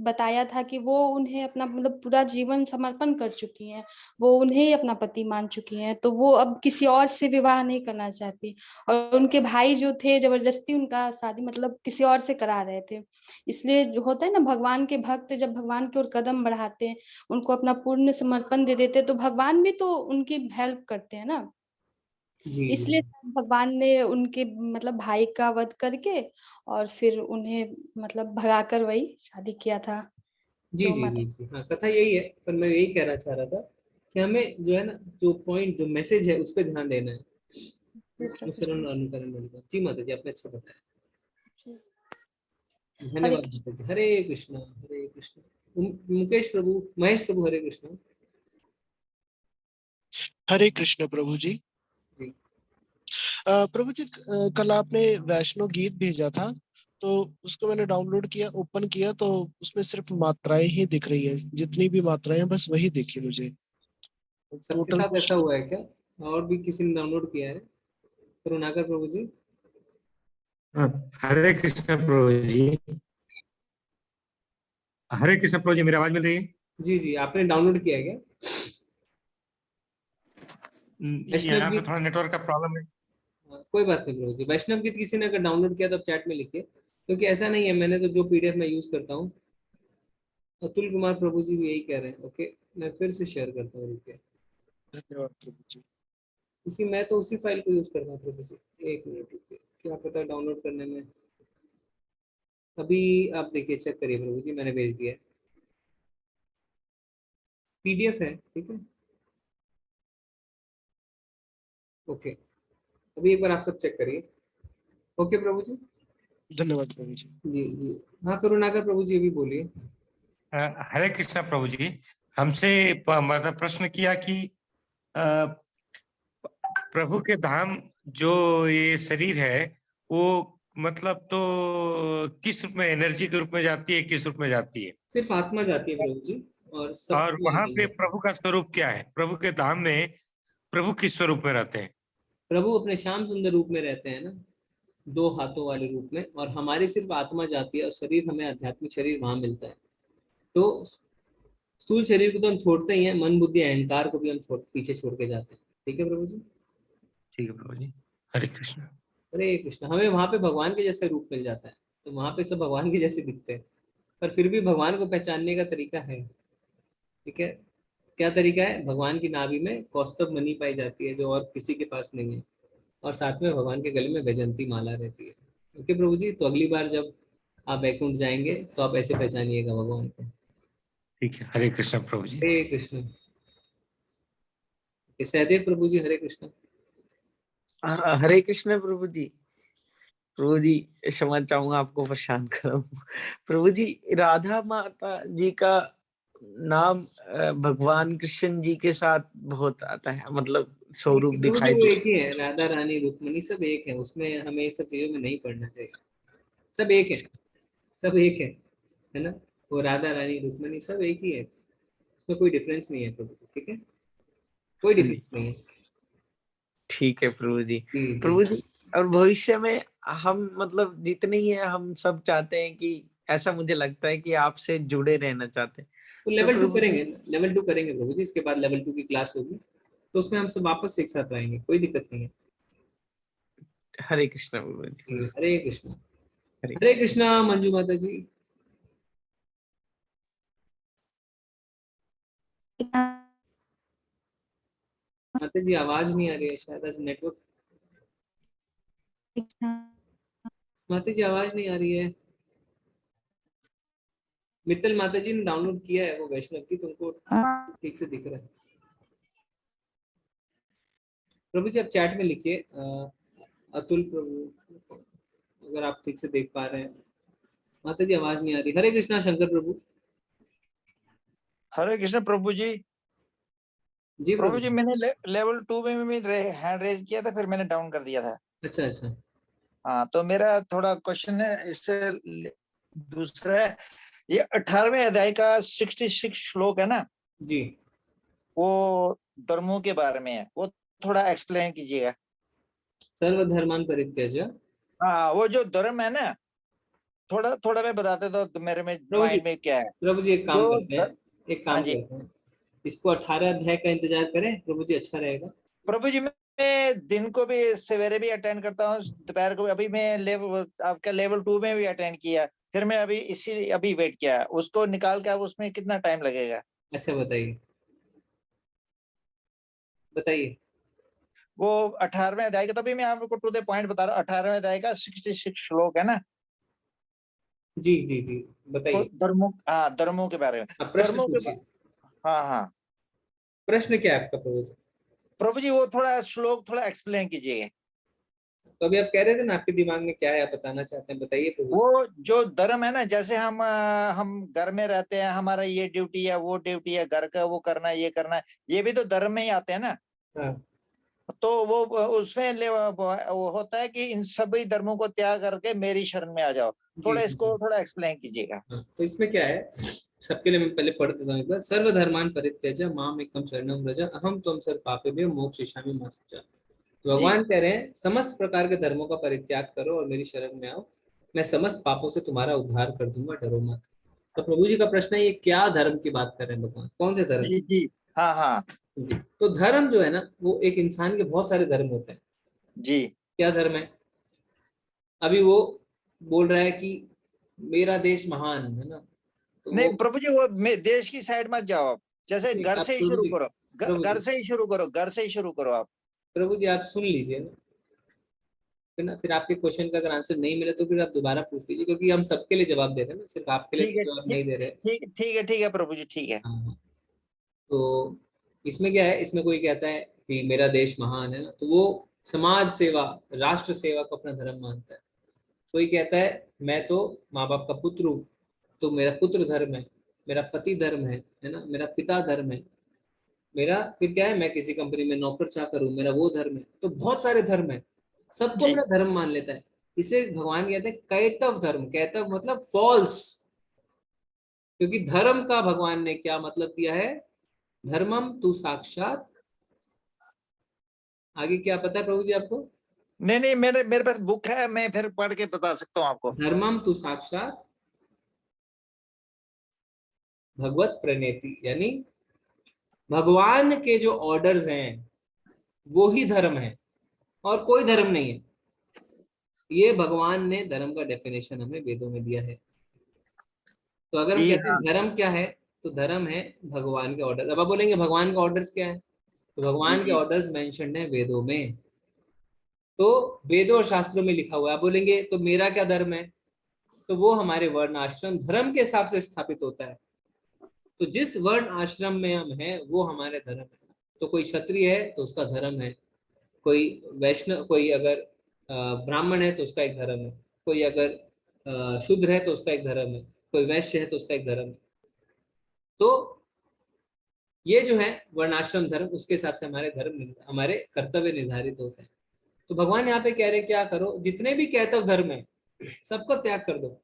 बताया था कि वो उन्हें अपना मतलब पूरा जीवन समर्पण कर चुकी हैं, वो उन्हें ही अपना पति मान चुकी हैं, तो वो अब किसी और से विवाह नहीं करना चाहती। और उनके भाई जो थे जबरदस्ती उनका शादी मतलब किसी और से करा रहे थे। इसलिए जो होता है ना, भगवान के भक्त जब भगवान की ओर कदम बढ़ाते हैं, उनको अपना पूर्ण समर्पण दे देते हैं, तो भगवान भी तो उनकी हेल्प करते हैं ना। जी इसलिए भगवान ने उनके मतलब भाई का वध करके और फिर उन्हें मतलब भगाकर वही शादी किया था। जी तो जी माता जी जी हाँ, कथा यही है, पर मैं यही कहना चाह रहा था कि हमें जो है ना, जो पॉइंट जो मैसेज है उस पर ध्यान देना है। अनुसरण और अनुकरण मिलता है। जी माता जी आपने अच्छा बताया, हरे धन्यवाद माता जी। हरे कृष्णा हरे कृष्णा। मुकेश प्रभु, महेश प्रभु, हरे कृष्णा। हरे कृष्ण प्रभु जी। जी। प्रभु जी कल आपने वैष्णो गीत भेजा था, तो उसको मैंने डाउनलोड किया, ओपन किया, तो उसमें सिर्फ मात्राएं ही दिख रही है, जितनी भी मात्राएं हैं बस वही दिखी मुझे। सबके टोटल साथ ऐसा कुछ हुआ है क्या? और भी किसी ने डाउनलोड किया है? करुणाकर प्रभु जी। हरे कृष्ण प्रभु जी। हरे कृष्ण प्रभु जी, मेरी आवाज मिल रही है? जी जी, आपने डाउनलोड किया है क्या? वैष्णव यहाँ पे गीत, थोड़ा नेटवर्क का प्रॉब्लम है। कोई बात नहीं प्रभु जी। वैष्णव गीत किसी ने अगर डाउनलोड किया तो आप चैट में लिखिए, क्योंकि ऐसा नहीं है, मैंने तो जो पीडीएफ में यूज करता हूँ। अतुल कुमार प्रभु जी भी यही कह रहे हैं। ओके, मैं फिर से शेयर करता हूँ, रुकिए। धन्यवाद प्रभु जी। क्योंकि मैं तो उसी फाइल को यूज करता हूँ प्रभु जी। एक मिनट रुकिए, क्या पता डाउनलोड करने में। अभी आप देखिए, चेक करिए प्रभु जी, मैंने भेज दिया है, पीडीएफ है, ठीक है। ओके, अभी एक बार आप सब चेक करिए। ओके प्रभु जी। धन्यवाद प्रभु जी। जी जी हाँ, करुणाकर प्रभु जी अभी बोलिए। हरे कृष्णा प्रभु जी, हमसे मतलब प्रश्न किया कि प्रभु के धाम जो ये शरीर है वो मतलब तो किस रूप में, एनर्जी के रूप में जाती है, किस रूप में जाती है? सिर्फ आत्मा जाती है प्रभु जी, और सब और कुछ वहां नहीं पे है। प्रभु का स्वरूप क्या है? प्रभु के धाम में प्रभु किस स्वरूप में रहते हैं? प्रभु अपने श्याम सुंदर रूप में रहते हैं ना, 2 हाथों वाले रूप में, और हमारी सिर्फ आत्मा जाती है और शरीर, हमें आध्यात्मिक शरीर वहां मिलता है। तो स्थूल शरीर को तो हम छोड़ते ही हैं, मन बुद्धि अहंकार को भी हम पीछे छोड़ के जाते हैं। ठीक है प्रभु जी। ठीक है प्रभु जी। हरे कृष्ण। हरे कृष्ण। हमें वहां पे भगवान के जैसे रूप मिल जाता है, तो वहां पे सब भगवान के जैसे दिखते हैं, पर फिर भी भगवान को पहचानने का तरीका है। ठीक है, क्या तरीका है? भगवान की नाभि में कौस्तुभ मणि पाई जाती है, जो और किसी के पास नहीं है, और साथ में भगवान के गले में वैजंती माला रहती है। ओके प्रभु जी, तो अगली बार जब आप बैकुंठ जाएंगे तो आप ऐसे पहचानिएगा भगवान को। ठीक है, हरे कृष्ण प्रभु जी। हरे कृष्ण। सहदेव प्रभु जी, हरे कृष्ण। हरे कृष्ण प्रभु जी। प्रभु जी क्षमा चाहूंगा आपको परेशान करूं। प्रभु जी, राधा माता जी का नाम भगवान कृष्ण जी के साथ बहुत आता है, मतलब स्वरूप प्रभु जी दिखाई वो दे। एक ही है, राधा रानी रुक्मणी सब एक है, उसमें हमें सब चीजों में नहीं पढ़ना चाहिए। सब एक है, सब एक है ना। वो राधा रानी रुक्मणी सब एक ही है, उसमें कोई डिफरेंस नहीं है प्रभु जी। ठीक है, कोई हाँ जी, डिफरेंस नहीं है। ठीक है प्रभु जी। जी जी प्रभु जी, और भविष्य में हम मतलब जितने ही है, हम सब चाहते हैं कि ऐसा मुझे लगता है कि आपसे जुड़े रहना चाहते हैं। तो लेवल 2 प्रभु जी, करेंगे, लेवल 2 करेंगे प्रभु जी, इसके बाद लेवल 2 की क्लास होगी, तो उसमें हम सब वापस एक साथ आएंगे, कोई दिक्कत नहीं है। हरे कृष्णा प्रभु जी। हरे कृष्णा। हरे कृष्णा मंजू माता जी। माता जी आवाज नहीं आ रही है, शायद आज नेटवर्क। माता जी आवाज नहीं आ रही है। मित्तल माता जी ने डाउनलोड किया है वो वैष्णव की, तुमको ठीक से दिख रहा है। प्रभु जी आप चैट में लिखिए अतुल प्रभु, अगर आप ठीक से देख पा रहे हैं। माता जी आवाज नहीं आ रही। हरे कृष्णा शंकर प्रभु। हरे कृष्ण प्रभु जी। जी प्रभु जी मैंने लेवल 2 में भी हैंड रेज किया था, फिर मैंने डाउन कर दिया था। अच्छा अच्छा। हाँ, तो मेरा थोड़ा क्वेश्चन है इससे दूसरा है, ये 18वें अध्याय का 66 श्लोक है ना जी, वो धर्मों के बारे में है, वो थोड़ा एक्सप्लेन कीजिएगा। सर्वधर्मान परित्यज्य। हाँ, वो जो धर्म है ना, थोड़ा थोड़ा मैं बताते तो मेरे में माइंड में क्या है। प्रभु जी एक काम जो करते हैं, एक काम करते हैं, इसको 18 अध्याय का इंतजार करें प्रभु जी, अच्छा रहेगा। प्रभु जी मैं दिन को भी सवेरे भी अटेंड करता हूँ, दोपहर को भी। अभी मैं आपका लेवल 2 में भी अटेंड किया, फिर मैं अभी वेट किया, उसको निकाल के अब उसमें कितना टाइम लगेगा? अच्छा बताइए बताइए। वो 18वें अध्याय का, तभी मैं आपको टू द पॉइंट बता रहा हूँ। 18वें अध्याय का 66 श्लोक है ना। जी जी जी बताइए। धर्मों के बारे में। प्रश्न धर्मों के पूछिए। हाँ प्रश्न क्या है आपका प्रभु जी? प्रभु जी वो थोड़ा श्लोक थोड़ा एक्सप्लेन कीजिएगा। तो अभी आप कह रहे थे ना आपके दिमाग में क्या है, आप बताना चाहते हैं, बताइए प्रभु। वो जो धर्म है ना, जैसे हम घर में रहते हैं, हमारा ये ड्यूटी है वो ड्यूटी है, घर का वो करना है ये करना है, ये भी तो धर्म में ही आते हैं ना। हाँ। तो वो उसमें वो होता है कि इन सभी धर्मों को त्याग करके मेरी शरण में आ जाओ। थोड़ा इसको थोड़ा एक्सप्लेन कीजिएगा। तो इसमें क्या है, सबके लिए मैं पहले पढ़ देता हूँ एक बार। सर्वधर्मान परित्यज्य माम एकम शरणम व्रज अहम त्वं सर्व पापेभ्यो मोक्षयिष्यामि मा शुचः। तो भगवान कह रहे हैं समस्त प्रकार के धर्मों का परित्याग करो और मेरी शरण में आओ, मैं समस्त पापों से तुम्हारा उद्धार कर दूंगा, डरो मत। तो प्रभु जी का प्रश्न है ये क्या धर्म की बात कर रहे हैं भगवान, कौन से धर्म? जी हाँ। तो धर्म जो है ना, वो एक इंसान के बहुत सारे धर्म होते हैं जी। क्या धर्म है? अभी वो बोल रहा है कि मेरा देश महान है ना, तो नहीं प्रभु जी वो देश की साइड मत जाओ आप, जैसे घर से ही शुरू करो, घर से ही शुरू करो, घर से ही शुरू करो आप। प्रभु जी आप सुन लीजिए ना, फिर आपके क्वेश्चन का अगर आंसर नहीं मिले तो फिर आप दोबारा पूछ लीजिए, क्योंकि हम सबके लिए जवाब दे रहे हैं ना, सिर्फ आपके लिए जवाब नहीं दे रहे। ठीक है प्रभु जी, ठीक है। तो इसमें क्या है, इसमें कोई कहता है कि मेरा देश महान है ना, तो वो समाज सेवा, राष्ट्र सेवा को अपना धर्म मानता है। कोई कहता है मैं तो माँ बाप का पुत्र हूँ, तो मेरा पुत्र धर्म है, मेरा पति धर्म है ना, मेरा पिता धर्म है, मेरा फिर क्या है, मैं किसी कंपनी में नौकर चाकर हूँ, मेरा वो धर्म है। तो बहुत सारे धर्म है, सबको अपना धर्म मान लेता है। इसे भगवान कहते हैं कैतव धर्म। कैतव मतलब फॉल्स, क्योंकि धर्म का भगवान ने क्या मतलब दिया है, धर्मम तू साक्षात। आगे क्या पता है प्रभु जी आपको? नहीं मेरे पास बुक है, मैं फिर पढ़ के बता सकता हूँ आपको। धर्मम तू साक्षात भगवत प्रणेति, यानी भगवान के जो ऑर्डर्स हैं वो ही धर्म है और कोई धर्म नहीं है। ये भगवान ने धर्म का डेफिनेशन हमें वेदों में दिया है। तो अगर हम कहते हैं धर्म क्या है, तो धर्म है भगवान के ऑर्डर। अब आप बोलेंगे भगवान के ऑर्डर्स क्या है, तो भगवान के ऑर्डर्स मेंशन्ड है वेदों में, तो वेदों और शास्त्रों में लिखा हुआ है। आप बोलेंगे तो मेरा क्या धर्म है, तो वो हमारे वर्ण आश्रम धर्म के हिसाब से स्थापित होता है। तो जिस वर्ण आश्रम में हम हैं वो हमारे धर्म है। तो कोई क्षत्रिय है तो उसका धर्म है, कोई वैष्णव, कोई अगर ब्राह्मण है तो उसका एक धर्म है, कोई अगर शूद्र है तो उसका एक धर्म है, कोई वैश्य है तो उसका एक धर्म है। तो ये जो है वर्णाश्रम धर्म, उसके हिसाब से हमारे धर्म, हमारे कर्तव्य निर्धारित होते हैं। तो भगवान यहाँ पे कह रहे क्या करो, जितने भी कैतव धर्म है सबको त्याग कर दो,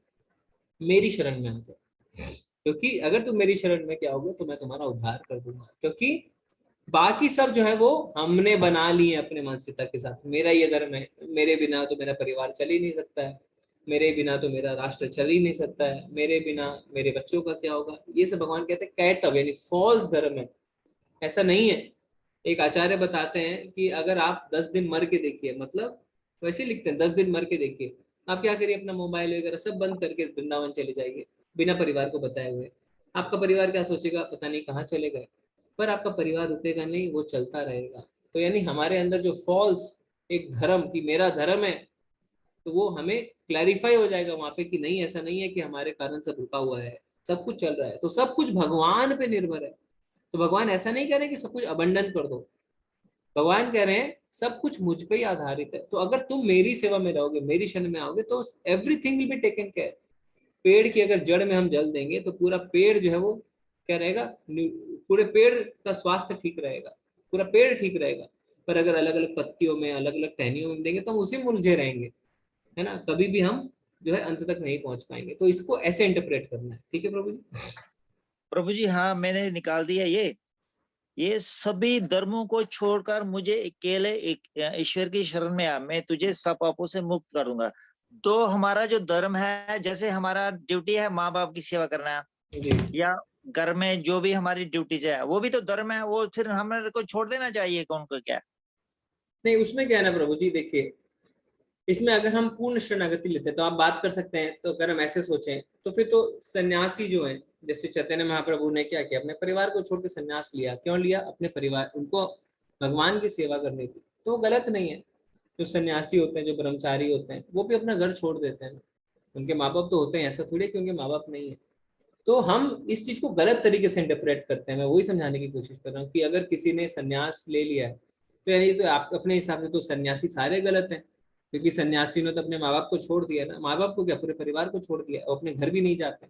मेरी शरण में आ जाओ, क्योंकि अगर तुम मेरी शरण में क्या होगे तो मैं तुम्हारा उद्धार कर दूंगा। क्योंकि बाकी सब जो है वो हमने बना लिए अपने मानसिकता के साथ, मेरा ये धर्म है, मेरे बिना तो मेरा परिवार चल ही नहीं सकता है, मेरे बिना तो मेरा राष्ट्र चल ही नहीं सकता है, मेरे बिना मेरे बच्चों का क्या होगा। ये सब भगवान कहते हैं कैटव, यानी फॉल्स धर्म है, ऐसा नहीं है। एक आचार्य बताते हैं कि अगर आप 10 दिन मर के देखिए, मतलब वैसे ही लिखते हैं 10 दिन मर के देखिए, आप क्या करिए, अपना मोबाइल वगैरह सब बंद करके वृंदावन चले जाइए बिना परिवार को बताए हुए। आपका परिवार क्या सोचेगा, पता नहीं कहाँ चले गए, पर आपका परिवार रुकेगा नहीं, वो चलता रहेगा। तो यानी हमारे अंदर जो फॉल्स एक धर्म की मेरा धर्म है, तो वो हमें क्लैरिफाई हो जाएगा वहां पे कि नहीं, ऐसा नहीं है कि हमारे कारण सब रुका हुआ है, सब कुछ चल रहा है। तो सब कुछ भगवान पे निर्भर है। तो भगवान ऐसा नहीं कह रहे कि सब कुछ अबंडन कर दो, भगवान कह रहे हैं सब कुछ मुझ पे ही आधारित है। तो अगर तुम मेरी सेवा में रहोगे, मेरी शरण में आओगे, तो everything will be taken care. पेड़ की अगर जड़ में हम जल देंगे तो पूरा पेड़ जो है वो क्या रहेगा, पूरे पेड़ का स्वास्थ्य ठीक रहेगा, पूरा पेड़ ठीक रहेगा। पर अगर अलग अलग पत्तियों में, अलग अलग टहनियों में देंगे तो हम उसी में उलझे रहेंगे, है ना, कभी भी हम जो है अंत तक नहीं पहुंच पाएंगे। तो इसको ऐसे इंटरप्रेट करना है। ठीक है प्रभु जी? प्रभु जी हाँ, मैंने निकाल दिया ये सभी धर्मों को छोड़कर मुझे अकेले ईश्वर की शरण में आ, मैं तुझे सब पापों से मुक्त कर दूंगा। तो हमारा जो धर्म है, जैसे हमारा ड्यूटी है माँ बाप की सेवा करना, या घर में जो भी हमारी ड्यूटीज है, वो भी तो धर्म है। वो फिर हमें को छोड़ देना चाहिए कौन को क्या? नहीं, उसमें क्या है ना प्रभु जी, देखिए इसमें अगर हम पूर्ण शरणागति लेते हैं तो आप बात कर सकते हैं। तो अगर हम ऐसे सोचें तो फिर तो सन्यासी जो है, जैसे चैतन्य महाप्रभु ने क्या किया, अपने परिवार को छोड़ के सन्यास लिया। क्यों लिया? अपने परिवार, उनको भगवान की सेवा करनी थी। तो वो गलत नहीं है। जो सन्यासी होते हैं, जो ब्रह्मचारी होते हैं, वो भी अपना घर छोड़ देते हैं। उनके माँ बाप तो होते हैं, ऐसा थोड़ी कि उनके माँ बाप नहीं है। तो हम इस चीज को गलत तरीके से इंटरप्रेट करते हैं। मैं वही समझाने की कोशिश कर रहा हूँ कि अगर किसी ने सन्यास ले लिया है तो यानी तो आप अपने हिसाब से तो सन्यासी सारे गलत हैं, क्योंकि सन्यासी ने तो अपने माँ बाप को छोड़ दिया ना। माँ बाप को क्या, पूरे परिवार को छोड़ दिया और अपने घर भी नहीं जाते।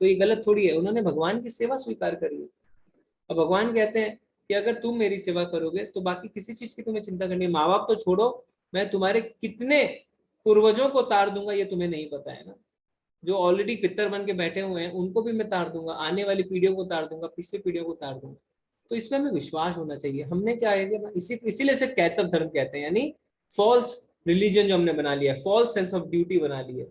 तो ये गलत थोड़ी है, उन्होंने भगवान की सेवा स्वीकार करी है। और भगवान कहते हैं कि अगर तुम मेरी सेवा करोगे तो बाकी किसी चीज की तुम्हें चिंता करनी है। माँ बाप तो छोड़ो, मैं तुम्हारे कितने पूर्वजों को तार दूंगा ये तुम्हें नहीं पता है ना। जो ऑलरेडी पितर बन के बैठे हुए हैं उनको भी मैं तार दूंगा, आने वाली पीढ़ियों को तार दूंगा, पिछली पीढ़ियों को तार दूंगा। तो इसमें हमें विश्वास होना चाहिए। हमने क्या है, इसीलिए से कैतव धर्म कहते हैं, यानी फॉल्स रिलीजन जो हमने बना लिया, फॉल्स सेंस ऑफ ड्यूटी बना ली है।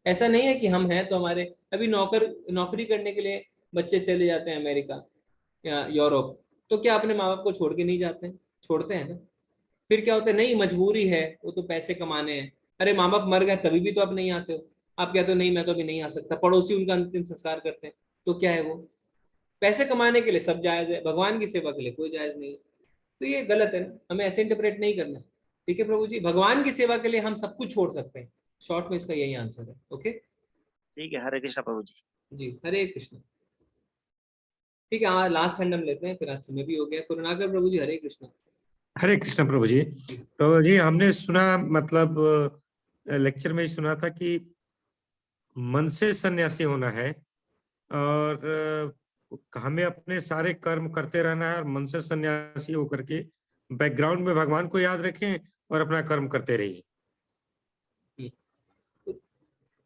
ऐसा नहीं है कि हम हैं तो हमारे, अभी नौकरी करने के लिए बच्चे चले जाते हैं अमेरिका या यूरोप, तो क्या अपने माँ बाप को छोड़ के नहीं जाते हैं? छोड़ते हैं ना। फिर क्या होता है, नहीं मजबूरी है, वो तो पैसे कमाने हैं। अरे माँ बाप मर गए तभी भी तो आप नहीं आते हो। आप कहते हो नहीं मैं तो अभी नहीं आ सकता, पड़ोसी उनका अंतिम संस्कार करते हैं। तो क्या है, वो पैसे कमाने के लिए सब जायज है, भगवान की सेवा के लिए कोई जायज नहीं है। तो ये गलत है ना, हमें ऐसे इंटरप्रेट नहीं करना। ठीक है प्रभु जी? भगवान की सेवा के लिए हम सब कुछ छोड़ सकते हैं। शॉर्ट में इसका यही आंसर है। ओके, ठीक है, हरे कृष्णा प्रभु जी। जी हरे कृष्ण। ठीक है, हाँ लास्ट हैंड हम लेते हैं, फिर आज समय भी हो गया। करुणाकर प्रभु जी, हरे कृष्ण। हरे कृष्ण प्रभु जी। प्रभु जी, हमने सुना, मतलब लेक्चर में ही सुना था कि मन से सन्यासी होना है और हमें अपने सारे कर्म करते रहना है और मन से सन्यासी होकर के बैकग्राउंड में भगवान को याद रखें और अपना कर्म करते रहिए।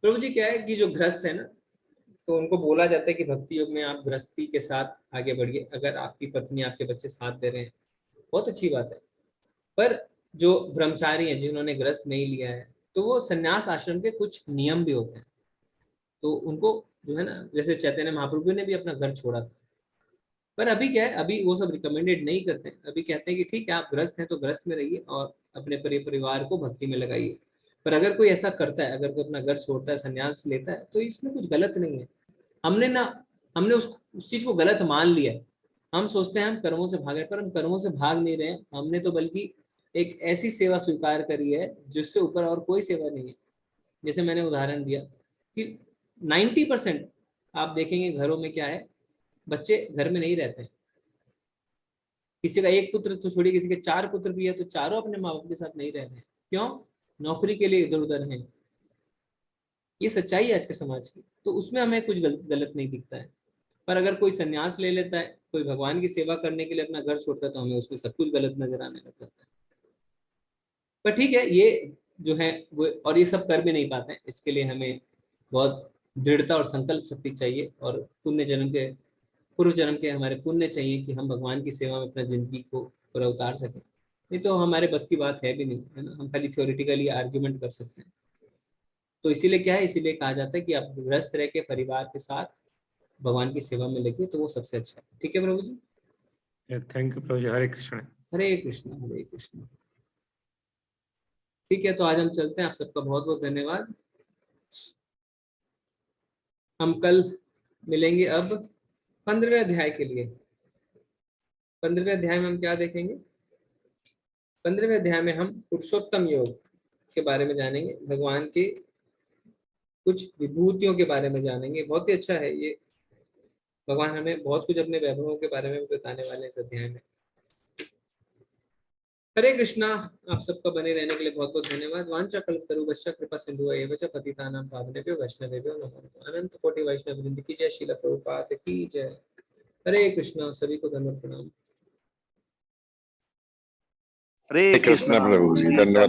प्रभु जी क्या है कि जो गृहस्थ है ना, तो उनको बोला जाता है कि भक्ति योग में आप गृहस्थी के साथ आगे बढ़िए। अगर आपकी पत्नी, आपके बच्चे साथ दे रहे हैं, बहुत अच्छी बात है। पर जो ब्रह्मचारी हैं, जिन्होंने गृहस्थ नहीं लिया है, तो वो सन्यास आश्रम के कुछ नियम भी होते हैं। तो उनको जो है ना, जैसे चैतन्य महाप्रभु ने भी अपना घर छोड़ा था। पर अभी क्या है, अभी वो सब रिकमेंडेड नहीं करते। अभी कहते हैं कि ठीक है, आप गृहस्थ हैं तो गृहस्थ में रहिए और अपने परिवार को भक्ति में लगाइए। पर अगर कोई ऐसा करता है, अगर कोई अपना घर छोड़ता है, संन्यास लेता है, तो इसमें कुछ गलत नहीं है। हमने उस चीज को गलत मान लिया है। हम सोचते हैं हम कर्मों से भाग रहे, पर हम कर्मों से भाग नहीं रहे। हमने तो बल्कि एक ऐसी सेवा स्वीकार करी है जिससे ऊपर और कोई सेवा नहीं है। जैसे मैंने उदाहरण दिया कि 90% आप देखेंगे घरों में क्या है, बच्चे घर में नहीं रहते हैं। किसी का एक पुत्र तो छोड़िए, किसी के 4 पुत्र भी है तो चारों अपने माँ बाप के साथ नहीं रह रहे हैं। क्यों? नौकरी के लिए इधर उधर हैं। ये सच्चाई है आज के समाज की। तो उसमें हमें कुछ गलत नहीं दिखता है। पर अगर कोई सन्यास ले लेता है, कोई भगवान की सेवा करने के लिए अपना घर छोड़ता है, तो हमें उसमें सब कुछ गलत नजर आने लग जाता है। पर ठीक है, ये जो है वो, और ये सब कर भी नहीं पाते हैं। इसके लिए हमें बहुत दृढ़ता और संकल्प शक्ति चाहिए, और पूर्व जन्म के हमारे पुण्य चाहिए कि हम भगवान की सेवा में अपना जिंदगी को पूरा उतार सकें। नहीं तो हमारे बस की बात है भी नहीं, है ना। हम खाली थ्योरेटिकली आर्ग्यूमेंट कर सकते हैं। तो इसीलिए क्या है, इसीलिए कहा जाता है कि आप व्यस्त रह के परिवार के साथ भगवान की सेवा में लगे तो वो सबसे अच्छा है। ठीक है प्रभु जी, थैंक यू प्रभु जी। हरे कृष्ण। हरे कृष्ण हरे कृष्ण। ठीक है, तो आज हम चलते हैं। आप सबका बहुत बहुत धन्यवाद। हम कल मिलेंगे अब 15वें अध्याय के लिए। 15वें अध्याय में हम क्या देखेंगे? 15वें अध्याय में हम पुरुषोत्तम योग के बारे में जानेंगे, भगवान के कुछ विभूतियों के बारे में जानेंगे। बहुत ही अच्छा है ये, भगवान हमें बहुत कुछ अपने वैभवों के बारे में भी बताने वाले हैं इस अध्याय में। हरे कृष्णा। आप सबका बने रहने के लिए बहुत बहुत धन्यवाद। वांछा कल्पतरुभ्यश्च कृपा सिंधु एव च पतितानां पावनेभ्यो वैष्णवेभ्यो नमो नमः। अनंत कोटि वैष्णव वृंद की जय। श्रील प्रभुपाद की जय। हरे कृष्णा। सभी को धन्यवाद प्रणाम। हरे कृष्ण प्रभु जी, धन्यवाद।